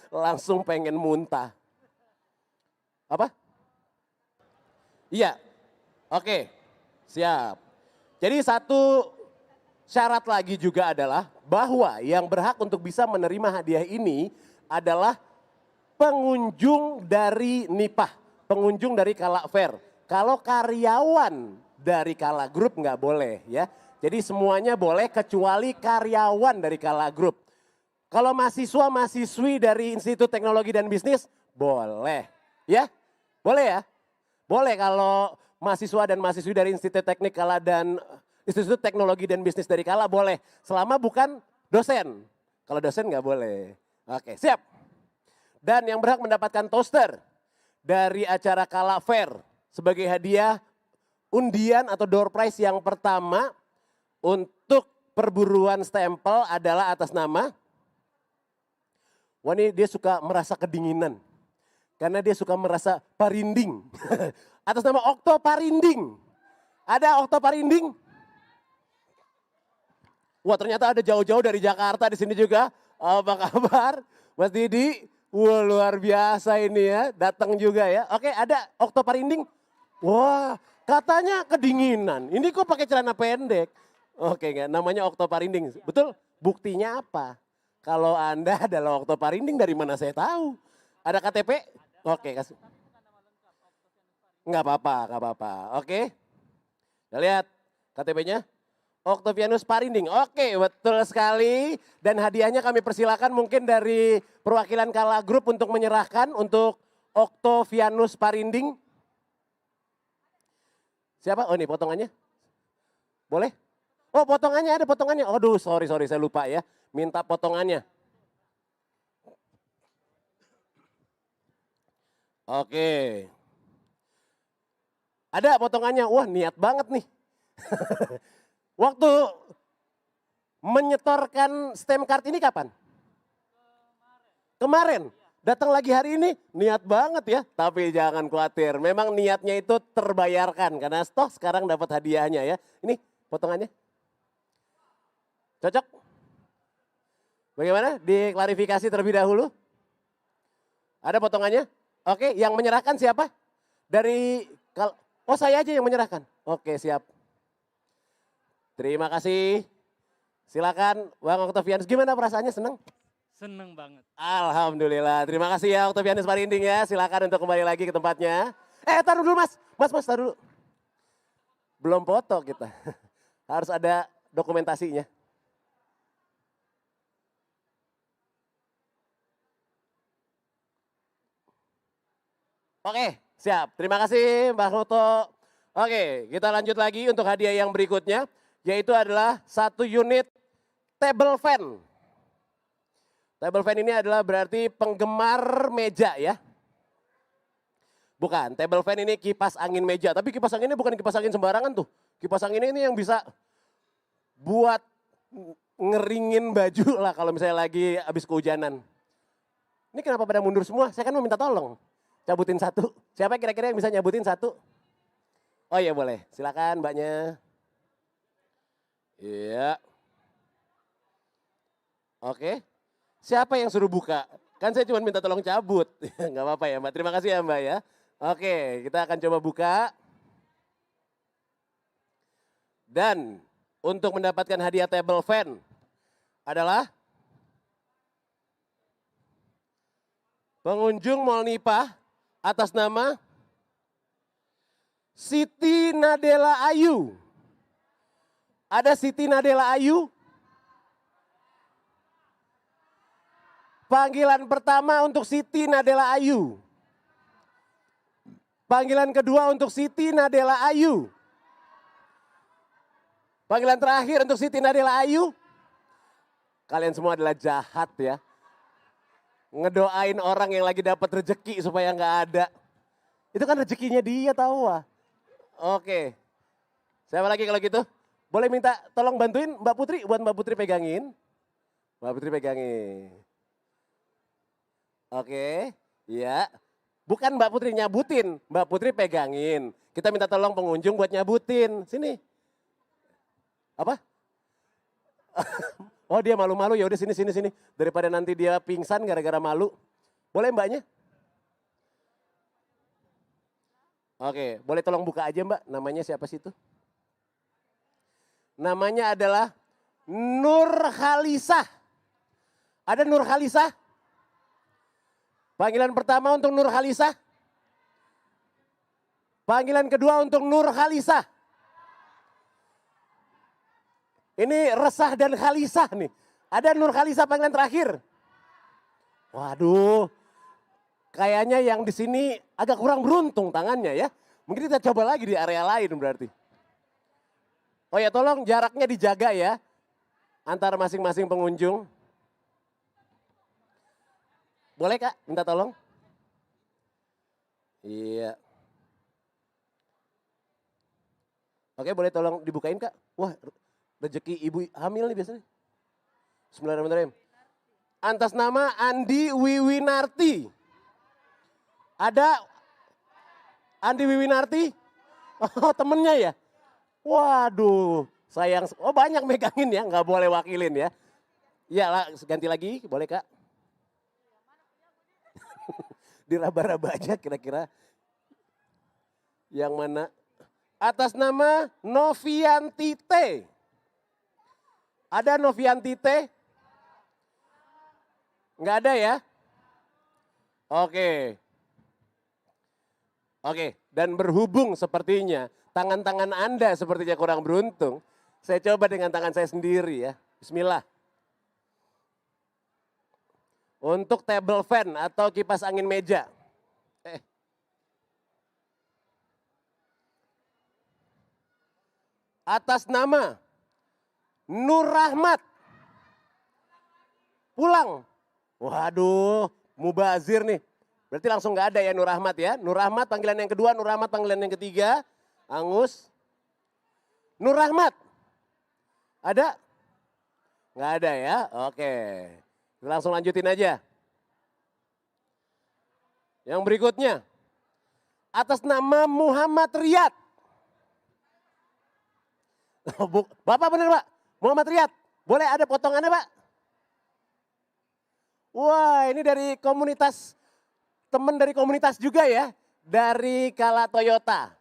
Langsung pengen muntah. Apa? Iya, oke, siap. Jadi satu syarat lagi juga adalah bahwa yang berhak untuk bisa menerima hadiah ini adalah pengunjung dari NIPAH, pengunjung dari Kala Fair. Kalau karyawan dari Kala Group nggak boleh ya. Jadi semuanya boleh kecuali karyawan dari Kala Group. Kalau mahasiswa-mahasiswi dari Institut Teknologi dan Bisnis boleh ya. Boleh ya? Boleh kalau mahasiswa dan mahasiswi dari Institut Teknik Kala dan Institut Teknologi dan Bisnis dari Kala boleh. Selama bukan dosen. Kalau dosen nggak boleh. Oke, siap. Dan yang berhak mendapatkan toaster dari acara Kala Fair sebagai hadiah undian atau door prize yang pertama untuk perburuan stempel adalah atas nama, wah ini dia suka merasa kedinginan. Karena dia suka merasa parinding. Atas nama Okto Parinding. Ada Okto Parinding? Wah ternyata ada jauh-jauh dari Jakarta di sini juga. Apa kabar Mas Didi? Wah luar biasa ini ya, datang juga ya. Oke ada Okto Parinding. Wah katanya kedinginan, ini kok pakai celana pendek. Oke enggak, namanya Okto Parinding. Betul? Buktinya apa? Kalau Anda adalah Okto Parinding dari mana saya tahu? Ada KTP? Oke kasih. Enggak apa-apa. Oke. Kita lihat KTP-nya. Oktavianus Parinding. Oke, betul sekali. Dan hadiahnya kami persilakan mungkin dari perwakilan Kala Group untuk menyerahkan untuk Oktavianus Parinding. Siapa? Oh ini potongannya. Boleh? Oh potongannya ada potongannya. Aduh sorry saya lupa ya. Minta potongannya. Oke. Ada potongannya. Wah niat banget nih. Waktu menyetorkan stem card ini kapan? Kemarin. Datang lagi hari ini, niat banget ya. Tapi jangan khawatir, memang niatnya itu terbayarkan. Karena toh sekarang dapat hadiahnya ya. Ini potongannya. Cocok? Bagaimana? Diklarifikasi terlebih dahulu. Ada potongannya? Oke, yang menyerahkan siapa? Oh saya aja yang menyerahkan. Oke siap. Terima kasih. Silakan Bang Oktavianus, gimana perasaannya, senang? Seneng banget. Alhamdulillah, terima kasih ya Oktavianus Marinding ya. Silakan untuk kembali lagi ke tempatnya. Taruh dulu mas, taruh dulu. Belum foto kita, harus ada dokumentasinya. Oke, siap. Terima kasih Mbak Noto. Oke, kita lanjut lagi untuk hadiah yang berikutnya, yaitu adalah 1 unit table fan. Table fan ini adalah berarti penggemar meja ya. Bukan, table fan ini kipas angin meja. Tapi kipas anginnya bukan kipas angin sembarangan tuh. Kipas angin ini yang bisa buat ngeringin baju lah kalau misalnya lagi habis kehujanan. Ini kenapa pada mundur semua? Saya kan mau minta tolong. Cabutin 1. Siapa kira-kira yang bisa nyabutin 1? Oh iya boleh, silakan mbaknya. Iya. Oke. Siapa yang suruh buka? Kan saya cuma minta tolong cabut. Enggak apa-apa ya Mbak. Terima kasih ya Mbak ya. Oke, kita akan coba buka. Dan untuk mendapatkan hadiah table fan adalah pengunjung Mall Nipah atas nama Siti Nadela Ayu. Ada Siti Nadela Ayu? Panggilan pertama untuk Siti Nadela Ayu. Panggilan kedua untuk Siti Nadela Ayu. Panggilan terakhir untuk Siti Nadela Ayu. Kalian semua adalah jahat ya. Ngedoain orang yang lagi dapat rezeki supaya nggak ada. Itu kan rezekinya dia tahu ah. Oke. Siapa lagi kalau gitu? Boleh minta tolong bantuin Mbak Putri, buat Mbak Putri pegangin. Mbak Putri pegangin. Oke, ya. Bukan Mbak Putri nyabutin, Mbak Putri pegangin. Kita minta tolong pengunjung buat nyabutin. Sini. Apa? Oh dia malu-malu, ya udah sini. Daripada nanti dia pingsan gara-gara malu. Boleh mbaknya? Oke, boleh tolong buka aja mbak, namanya siapa sih itu? Namanya adalah Nur Khalisah. Ada Nur Khalisah? Panggilan pertama untuk Nur Khalisah. Panggilan kedua untuk Nur Khalisah. Ini Resah dan Khalisah nih. Ada Nur Khalisah panggilan terakhir. Waduh, kayaknya yang di sini agak kurang beruntung tangannya ya. Mungkin kita coba lagi di area lain berarti. Oh ya tolong jaraknya dijaga ya. Antar masing-masing pengunjung. Boleh kak, minta tolong? Iya. Oke boleh tolong dibukain kak? Wah rezeki ibu hamil nih biasanya. Bismillahirrahmanirrahim. Atas nama Andi Wiwinarti. Ada Andi Wiwinarti? Oh temennya ya? Waduh sayang. Oh banyak megangin ya, nggak boleh wakilin ya. Iya lah ganti lagi, boleh kak? Diraba-raba aja kira-kira. Yang mana? Atas nama Novianti T. Ada Novianti T? Enggak ada ya? Oke. Oke, dan berhubung sepertinya tangan-tangan Anda sepertinya kurang beruntung. Saya coba dengan tangan saya sendiri ya. Bismillah. Untuk table fan atau kipas angin meja. Atas nama Nur Rahmat. Pulang. Waduh, mubazir nih. Berarti langsung nggak ada ya Nur Rahmat ya. Nur Rahmat panggilan yang kedua, Nur Rahmat panggilan yang ketiga. Angus. Nur Rahmat. Ada? Nggak ada ya, oke. Langsung lanjutin aja. Yang berikutnya. Atas nama Muhammad Riyad. Bapak benar Pak? Muhammad Riyad. Boleh ada potongannya Pak? Wah ini dari komunitas, teman dari komunitas juga ya. Dari Kala Toyota.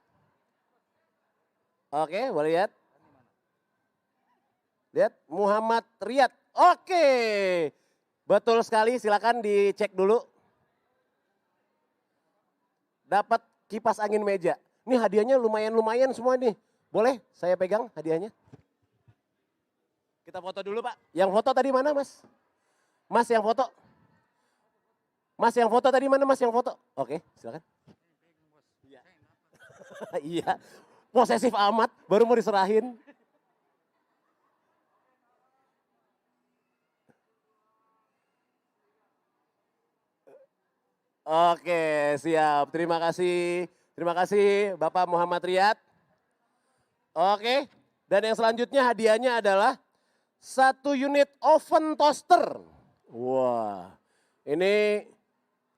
Oke boleh lihat. Lihat Muhammad Riyad. Oke. Betul sekali silakan dicek dulu. Dapat kipas angin meja. Ini hadiahnya lumayan-lumayan semua nih. Boleh saya pegang hadiahnya? Kita foto dulu Pak. Yang foto tadi mana Mas? Mas yang foto. Mas yang foto tadi mana Mas yang foto? Oke silakan. Iya. Iya. Posesif amat baru mau diserahin. Oke, siap. Terima kasih. Terima kasih Bapak Muhammad Riyad. Oke, dan yang selanjutnya hadiahnya adalah 1 unit oven toaster. Wah, ini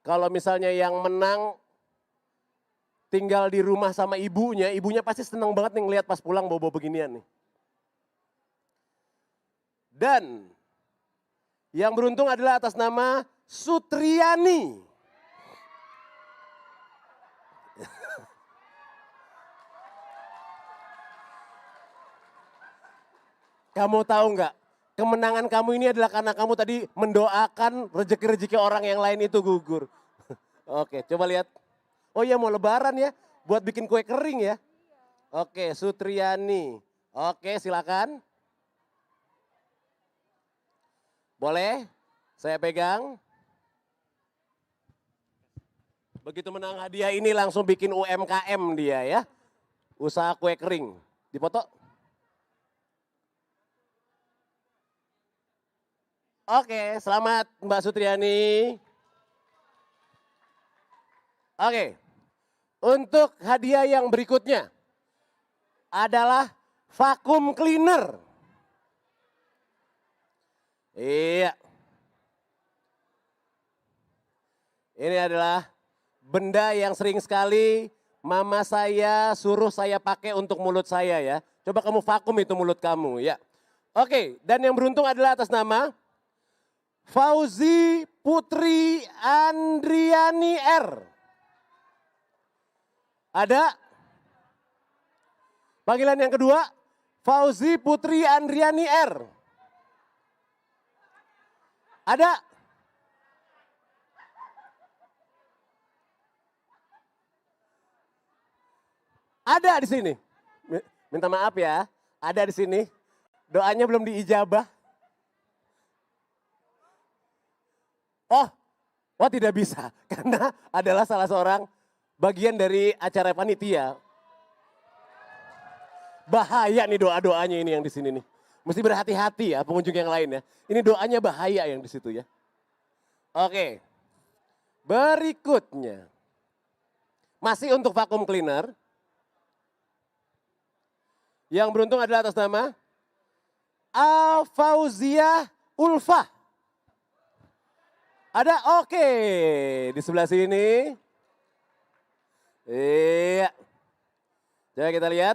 kalau misalnya yang menang tinggal di rumah sama ibunya pasti senang banget nih ngeliat pas pulang bawa-bawa beginian nih. Dan yang beruntung adalah atas nama Sutriani. Kamu tahu nggak, kemenangan kamu ini adalah karena kamu tadi mendoakan rezeki-rezeki orang yang lain itu gugur. Oke, coba lihat. Oh iya mau lebaran ya, buat bikin kue kering ya. Oke, Sutriani. Oke, silakan. Boleh, saya pegang. Begitu menang hadiah ini langsung bikin UMKM dia ya. Usaha kue kering. Dipoto? Oke, selamat Mbak Sutriani. Oke, untuk hadiah yang berikutnya adalah vakum cleaner. Iya. Ini adalah benda yang sering sekali mama saya suruh saya pakai untuk mulut saya ya. Coba kamu vakum itu mulut kamu ya. Oke, dan yang beruntung adalah atas nama Fauzi Putri Andriani R. Ada? Panggilan yang kedua, Fauzi Putri Andriani R. Ada? Ada di sini. Minta maaf ya, ada di sini. Doanya belum diijabah. Oh tidak bisa karena adalah salah seorang bagian dari acara panitia. Bahaya nih doa-doanya ini yang di sini nih. Mesti berhati-hati ya pengunjung yang lain ya. Ini doanya bahaya yang di situ ya. Oke. Berikutnya. Masih untuk vacuum cleaner. Yang beruntung adalah atas nama Fauzia Ulfa. Ada? Oke. Di sebelah sini. Iya. Coba kita lihat.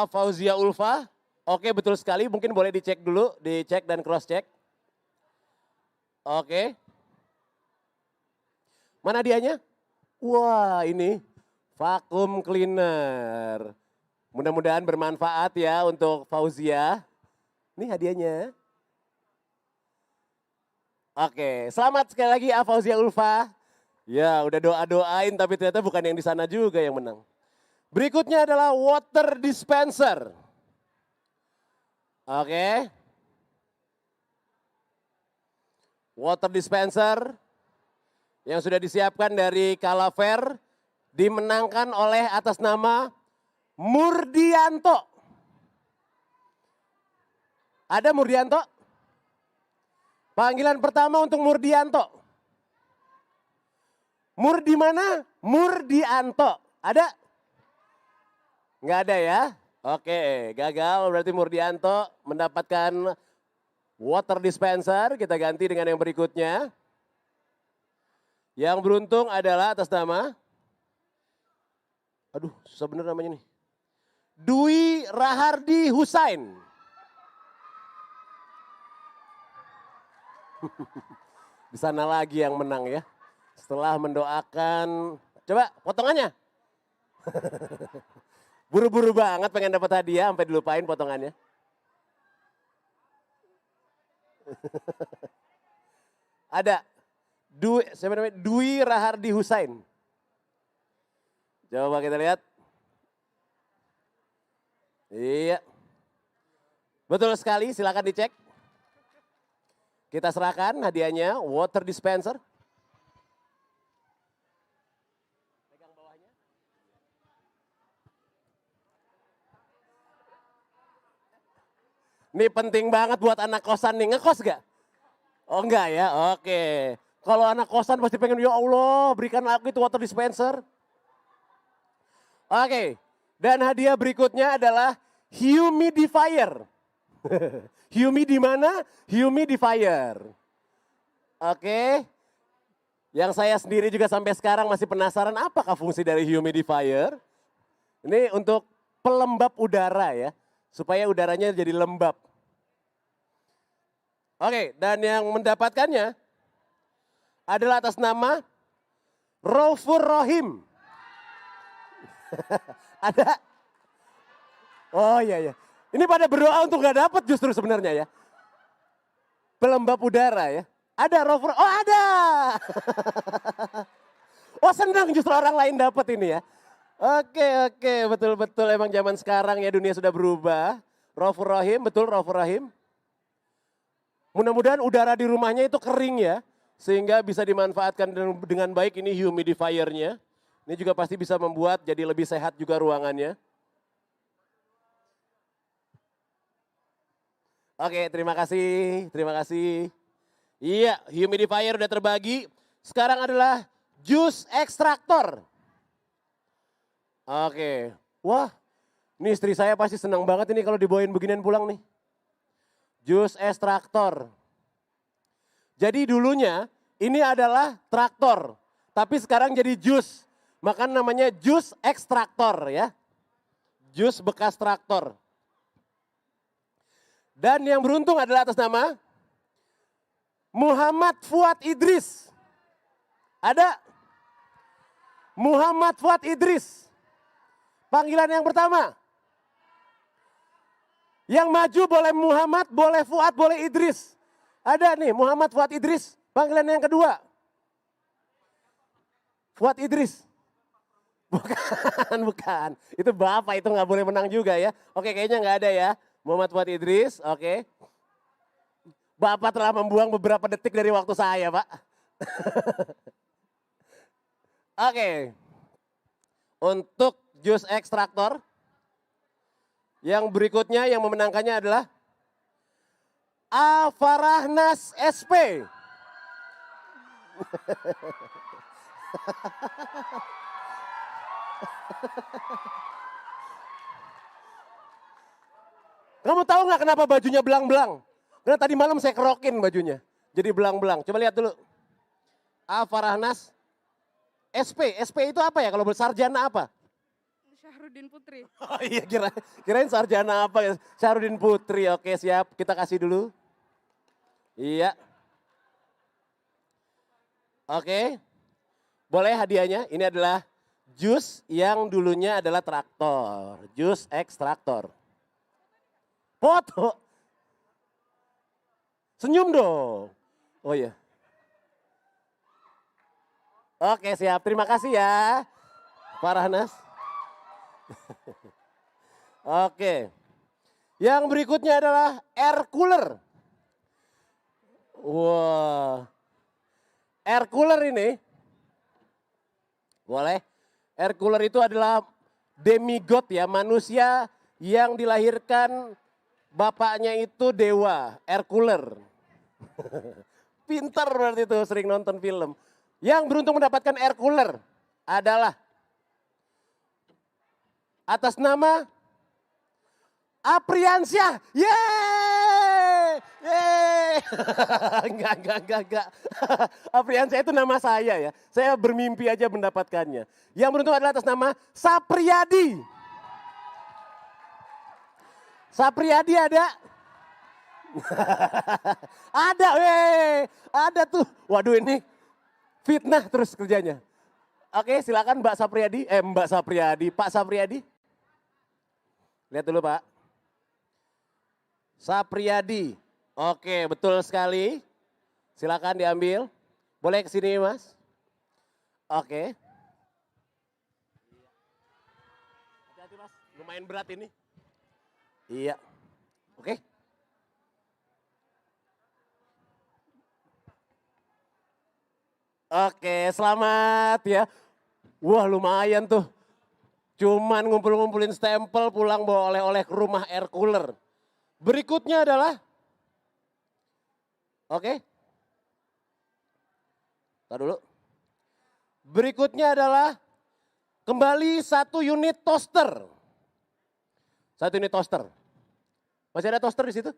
Fauzia Ulfa. Oke betul sekali. Mungkin boleh dicek dulu. Dicek dan cross check. Oke. Mana dianya? Wah ini vacuum cleaner. Mudah-mudahan bermanfaat ya untuk Fauzia. Ini hadiahnya. Oke, selamat sekali lagi Fauzia Ulfa. Ya, udah doa-doain tapi ternyata bukan yang di sana juga yang menang. Berikutnya adalah water dispenser. Oke. Water dispenser yang sudah disiapkan dari Kalaver dimenangkan oleh atas nama Murdianto. Ada Murdianto? Panggilan pertama untuk Murdianto. Di mana? Murdianto. Ada? Nggak ada ya? Oke, gagal berarti Murdianto mendapatkan water dispenser. Kita ganti dengan yang berikutnya. Yang beruntung adalah atas nama, aduh susah bener namanya nih. Dwi Rahardi Husain. Di sana lagi yang menang ya. Setelah mendoakan, coba potongannya. Buru-buru banget pengen dapat hadiah sampai dilupain potongannya. Ada siapa namanya? Dwi Rahardi Husain. Coba kita lihat. Iya. Betul sekali, silakan dicek. Kita serahkan hadiahnya, water dispenser. Pegang bawahnya. Ini penting banget buat anak kosan nih, ngekos gak? Oh enggak ya, oke. Kalau anak kosan pasti pengen, ya Allah berikan aku itu water dispenser. Oke, dan hadiah berikutnya adalah humidifier. Humid di mana? Humidifier. Oke. Yang saya sendiri juga sampai sekarang masih penasaran apakah fungsi dari humidifier. Ini untuk pelembab udara ya. Supaya udaranya jadi lembab. Oke, dan yang mendapatkannya adalah atas nama Raufur Rohim. Ada? Oh iya iya. Ini pada berdoa untuk gak dapat justru sebenarnya ya. Pelembab udara ya. Ada Raufur, oh ada. Oh senang justru orang lain dapat ini ya. Oke, betul-betul emang zaman sekarang ya dunia sudah berubah. Raufur Rahim, betul Raufur Rahim. Mudah-mudahan udara di rumahnya itu kering ya. Sehingga bisa dimanfaatkan dengan baik ini humidifiernya. Ini juga pasti bisa membuat jadi lebih sehat juga ruangannya. Oke, terima kasih. Iya, humidifier udah terbagi. Sekarang adalah jus ekstraktor. Oke, wah ini istri saya pasti senang banget ini kalau dibawain beginian pulang nih. Jus ekstraktor. Jadi dulunya ini adalah traktor, tapi sekarang jadi jus. Maka namanya jus ekstraktor ya. Jus bekas traktor. Dan yang beruntung adalah atas nama Muhammad Fuad Idris. Ada? Muhammad Fuad Idris. Panggilan yang pertama. Yang maju boleh Muhammad, boleh Fuad, boleh Idris. Ada nih Muhammad Fuad Idris. Panggilan yang kedua. Fuad Idris. Bukan. Itu Bapak, itu nggak boleh menang juga ya. Oke, kayaknya nggak ada ya. Muhammad Fuad Idris, oke. Bapak telah membuang beberapa detik dari waktu saya, Pak. Oke. Untuk jus ekstraktor, yang berikutnya yang memenangkannya adalah A. Farahnas SP. Kamu tahu nggak kenapa bajunya belang-belang? Karena tadi malam saya kerokin bajunya. Jadi belang-belang. Coba lihat dulu. A. Farahnas SP. SP itu apa ya? Kalau sarjana apa? Syahrudin Putri. Oh iya kirain sarjana apa? Syahrudin Putri. Oke siap. Kita kasih dulu. Iya. Oke. Boleh hadiahnya. Ini adalah jus yang dulunya adalah traktor. Jus ekstraktor. Foto. Senyum dong. Oh iya. Oke siap, terima kasih ya Pak Rahnas. Oke. Yang berikutnya adalah air cooler. Wah. Air cooler ini. Boleh. Air cooler itu adalah demigod ya, manusia yang dilahirkan Bapaknya itu dewa, air cooler. Pinter berarti itu, sering nonton film. Yang beruntung mendapatkan air cooler adalah atas nama Apriansyah. Yeay! Yeay! Enggak. Apriansyah itu nama saya ya. Saya bermimpi aja mendapatkannya. Yang beruntung adalah atas nama Sapriyadi. Sapriyadi ada? Ada tuh. Waduh ini fitnah terus kerjanya. Oke silakan Mbak Sapriyadi, Pak Sapriyadi. Lihat dulu Pak. Sapriyadi, oke betul sekali. Silakan diambil. Boleh ke sini Mas? Oke. Hati-hati Mas, lumayan berat ini. Iya, oke. Oke, selamat ya. Wah lumayan tuh. Cuman ngumpul-ngumpulin stempel pulang bawa oleh-oleh ke rumah air cooler. Berikutnya adalah, oke. Tar dulu. Berikutnya adalah kembali 1 unit toaster. 1 unit toaster. Masih ada toaster di situ?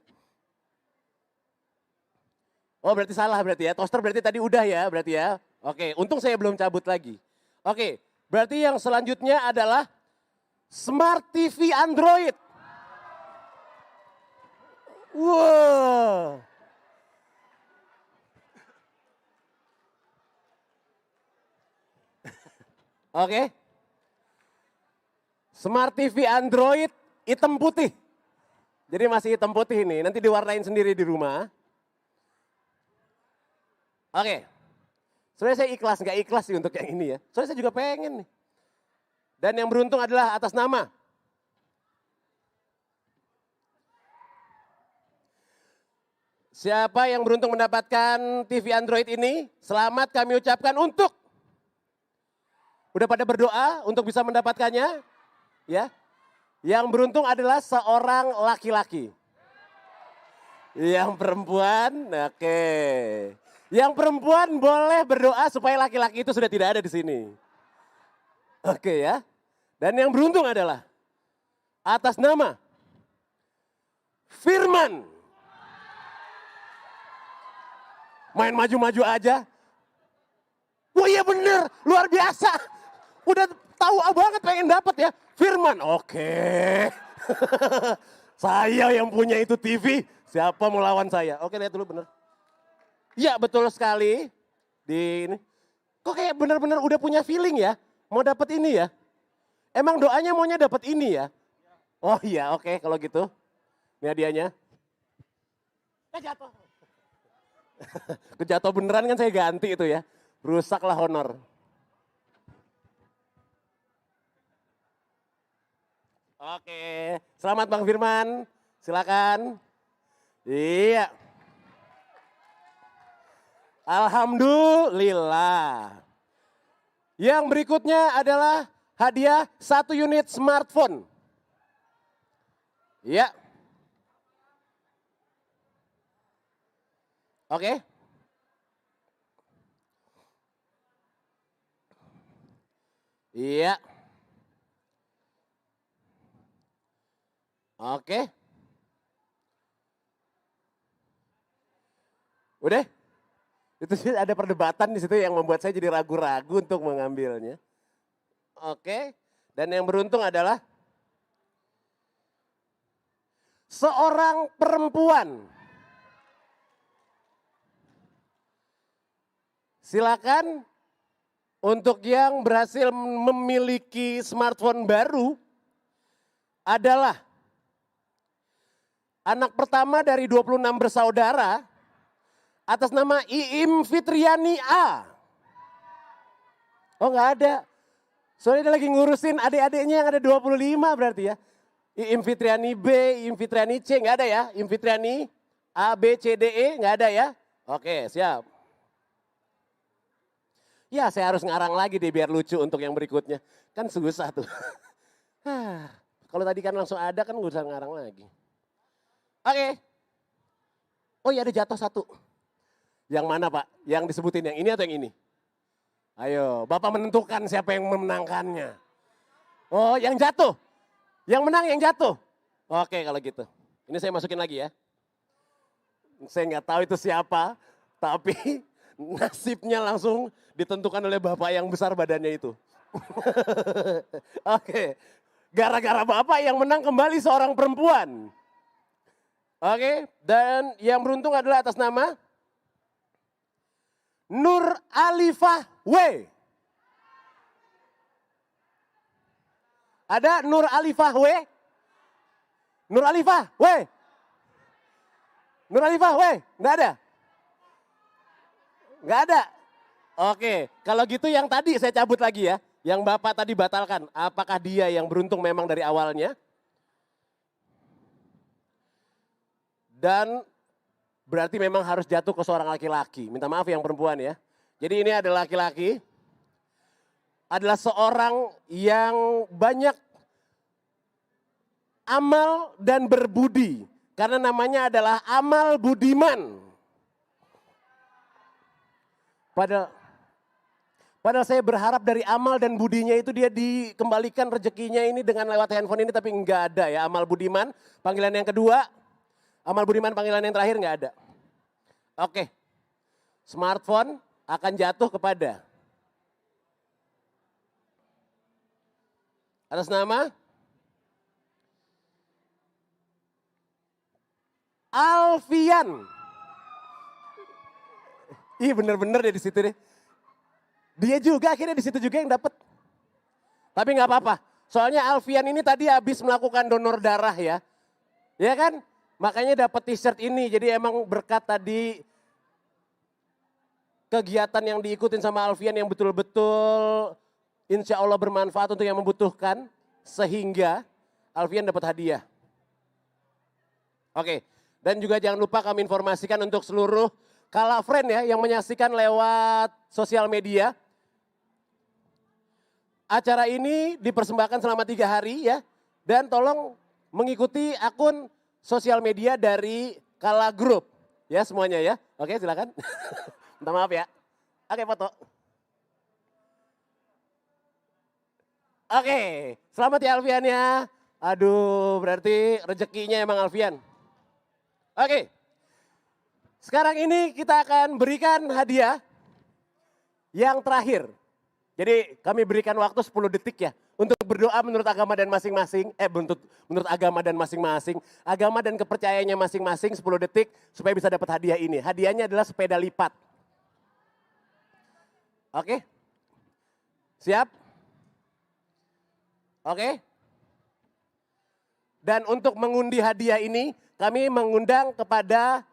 Oh berarti salah berarti ya, toaster berarti tadi udah ya berarti ya. Oke, untung saya belum cabut lagi. Oke, berarti yang selanjutnya adalah Smart TV Android. Wow. Oke. Smart TV Android hitam putih. Jadi masih hitam putih ini, nanti diwarnain sendiri di rumah. Oke, sebenarnya saya ikhlas, nggak ikhlas sih untuk yang ini ya. Soalnya saya juga pengen nih. Dan yang beruntung adalah atas nama siapa yang beruntung mendapatkan TV Android ini, selamat kami ucapkan untuk. Udah pada berdoa untuk bisa mendapatkannya? Ya. Yang beruntung adalah seorang laki-laki. Yang perempuan, oke. Yang perempuan boleh berdoa supaya laki-laki itu sudah tidak ada di sini. Oke ya. Dan yang beruntung adalah atas nama Firman. Main maju-maju aja. Wah iya bener, luar biasa. Udah tahu banget pengen dapat ya. Firman, oke. Saya yang punya itu TV, siapa mau lawan saya? Oke lihat dulu bener. Ya betul sekali. Di ini. Kok kayak benar-benar udah punya feeling ya. Mau dapat ini ya. Emang doanya maunya dapat ini ya. Oh iya oke kalau gitu. Ini hadiahnya. Kejatuh. Kejatuh beneran kan saya ganti itu ya. Rusaklah honor. Oke. Selamat Bang Firman. Silakan. Iya. Alhamdulillah. Yang berikutnya adalah hadiah 1 unit smartphone. Ya. Oke. Iya. Oke. Udah? Itu sih ada perdebatan di situ yang membuat saya jadi ragu-ragu untuk mengambilnya. Oke. Dan yang beruntung adalah seorang perempuan. Silakan untuk yang berhasil memiliki smartphone baru adalah anak pertama dari 26 bersaudara atas nama Iim Fitriani A. Oh nggak ada. Soalnya dia lagi ngurusin adik-adiknya yang ada 25 berarti ya. Iim Fitriani B, Iim Fitriani C, nggak ada ya. Iim Fitriani A, B, C, D, E, nggak ada ya. Oke siap. Ya saya harus ngarang lagi deh biar lucu untuk yang berikutnya. Kan susah tuh. Kalau tadi kan langsung ada kan gak usah ngarang lagi. Oke. Oh iya ada jatuh satu. Yang mana Pak? Yang disebutin yang ini atau yang ini? Ayo, Bapak menentukan siapa yang memenangkannya. Oh yang jatuh. Yang menang yang jatuh. Oke kalau gitu. Ini saya masukin lagi ya. Saya nggak tahu itu siapa. Tapi nasibnya langsung ditentukan oleh Bapak yang besar badannya itu. Oke. Gara-gara Bapak yang menang kembali seorang perempuan. Oke, dan yang beruntung adalah atas nama Nur Alifah W. Ada Nur Alifah W? Nur Alifah W? Nur Alifah W? Nggak ada? Nggak ada? Oke, kalau gitu yang tadi saya cabut lagi ya. Yang Bapak tadi batalkan, apakah dia yang beruntung memang dari awalnya? Dan berarti memang harus jatuh ke seorang laki-laki. Minta maaf yang perempuan ya. Jadi ini adalah laki-laki. Adalah seorang yang banyak amal dan berbudi. Karena namanya adalah Amal Budiman. Padahal saya berharap dari amal dan budinya itu dia dikembalikan rezekinya ini dengan lewat handphone ini. Tapi enggak ada ya Amal Budiman. Panggilan yang kedua. Amal Budiman panggilan yang terakhir nggak ada. Oke, smartphone akan jatuh kepada atas nama Alfian. Ih bener-bener deh di situ deh. Dia juga akhirnya di situ juga yang dapat. Tapi nggak apa-apa. Soalnya Alfian ini tadi habis melakukan donor darah ya. Ya kan? Makanya dapat t-shirt ini, jadi emang berkat tadi kegiatan yang diikutin sama Alfian yang betul-betul insya Allah bermanfaat untuk yang membutuhkan. Sehingga Alfian dapat hadiah. Oke, dan juga jangan lupa kami informasikan untuk seluruh Kala Friend ya yang menyaksikan lewat sosial media. Acara ini dipersembahkan selama 3 hari ya. Dan tolong mengikuti akun sosial media dari Kala Group. Ya semuanya ya. Oke silakan. Minta maaf ya. Oke foto. Oke selamat ya Alfian ya. Aduh berarti rezekinya emang Alfian. Oke. Sekarang ini kita akan berikan hadiah yang terakhir. Jadi kami berikan waktu 10 detik ya. Untuk berdoa menurut agama dan masing-masing, menurut agama dan masing-masing, agama dan kepercayaannya masing-masing 10 detik supaya bisa dapat hadiah ini. Hadiahnya adalah sepeda lipat. Oke? Siap? Oke? Dan untuk mengundi hadiah ini, kami mengundang kepada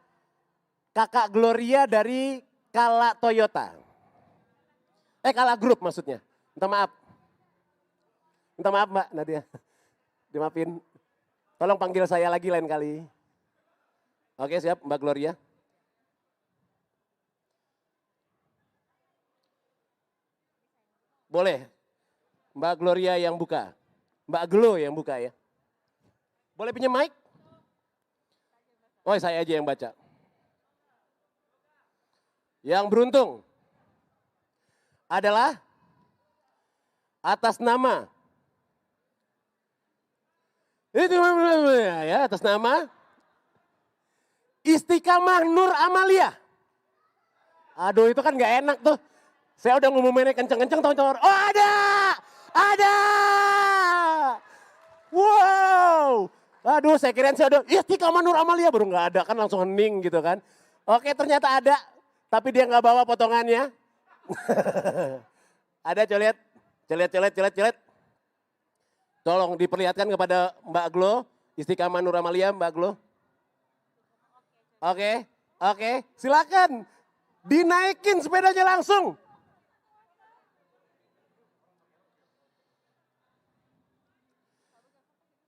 Kakak Gloria dari Kala Toyota. Kala Group maksudnya. Minta maaf. Minta maaf Mbak Nadia, dimaafin. Tolong panggil saya lagi lain kali. Oke siap Mbak Gloria. Boleh, Mbak Gloria yang buka. Mbak Glo yang buka ya. Boleh pinjam mic? Oh saya aja yang baca. Yang beruntung adalah atas nama ya atas nama Istiqamah Nur Amalia. Aduh itu kan nggak enak tuh. Saya udah ngumuminnya kenceng-kenceng tahun-tahun. Oh ada. Wow. Aduh saya kirain saya udah Istiqamah Nur Amalia baru nggak ada kan langsung hening gitu kan. Oke ternyata ada. Tapi dia nggak bawa potongannya. Ada colet. Tolong diperlihatkan kepada Mbak Glo, Istiqamah Nur Amalia, Mbak Glo. Oke, silakan dinaikin sepedanya langsung.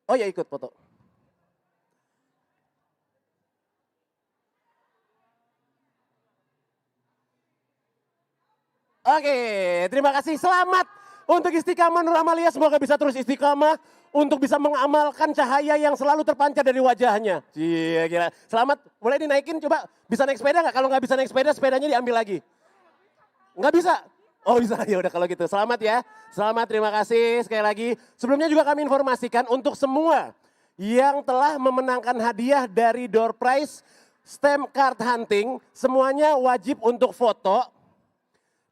Oh ya ikut foto. Oke, terima kasih. Selamat Untuk istiqamah Nur Amalia semoga bisa terus istiqamah untuk bisa mengamalkan cahaya yang selalu terpancar dari wajahnya. Cie, gila. Selamat, boleh dinaikin coba. Bisa naik sepeda nggak? Kalau nggak bisa naik sepeda, sepedanya diambil lagi. Nggak bisa? Oh bisa, ya udah kalau gitu. Selamat ya. Selamat, terima kasih sekali lagi. Sebelumnya juga kami informasikan untuk semua yang telah memenangkan hadiah dari Door Prize Stamp Card Hunting, semuanya wajib untuk foto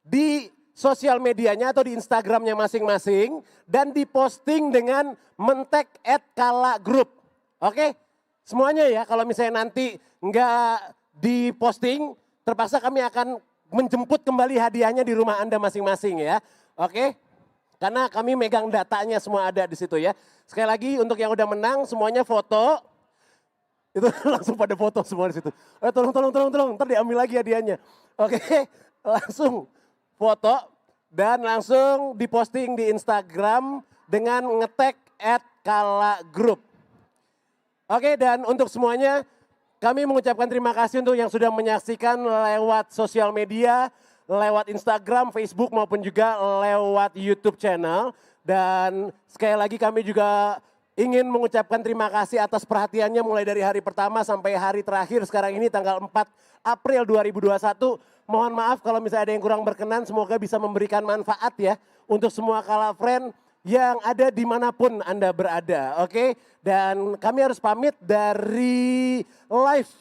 di sosial medianya atau di Instagramnya masing-masing dan diposting dengan men-tag @kalagroup. Oke? Semuanya ya, kalau misalnya nanti nggak diposting, terpaksa kami akan menjemput kembali hadiahnya di rumah Anda masing-masing ya. Oke? Karena kami megang datanya semua ada di situ ya. Sekali lagi untuk yang udah menang semuanya foto. Itu langsung pada foto semua di situ. Tolong, ntar diambil lagi hadiahnya. Oke, langsung foto dan langsung diposting di Instagram dengan nge-tag @kalagroup. Oke, dan untuk semuanya kami mengucapkan terima kasih untuk yang sudah menyaksikan lewat sosial media, lewat Instagram, Facebook maupun juga lewat YouTube channel. Dan sekali lagi kami juga ingin mengucapkan terima kasih atas perhatiannya mulai dari hari pertama sampai hari terakhir sekarang ini tanggal 4 April 2021. Mohon maaf kalau misalnya ada yang kurang berkenan, semoga bisa memberikan manfaat ya untuk semua Kala Friend yang ada dimanapun Anda berada, oke? Dan kami harus pamit dari live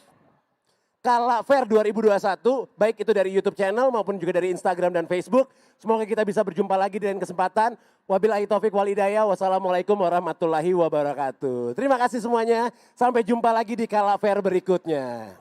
Kala Fair 2021, baik itu dari YouTube channel maupun juga dari Instagram dan Facebook. Semoga kita bisa berjumpa lagi dengan kesempatan. Wabillahi taufik wal hidayah. Wassalamualaikum warahmatullahi wabarakatuh. Terima kasih semuanya. Sampai jumpa lagi di Kala Fair berikutnya.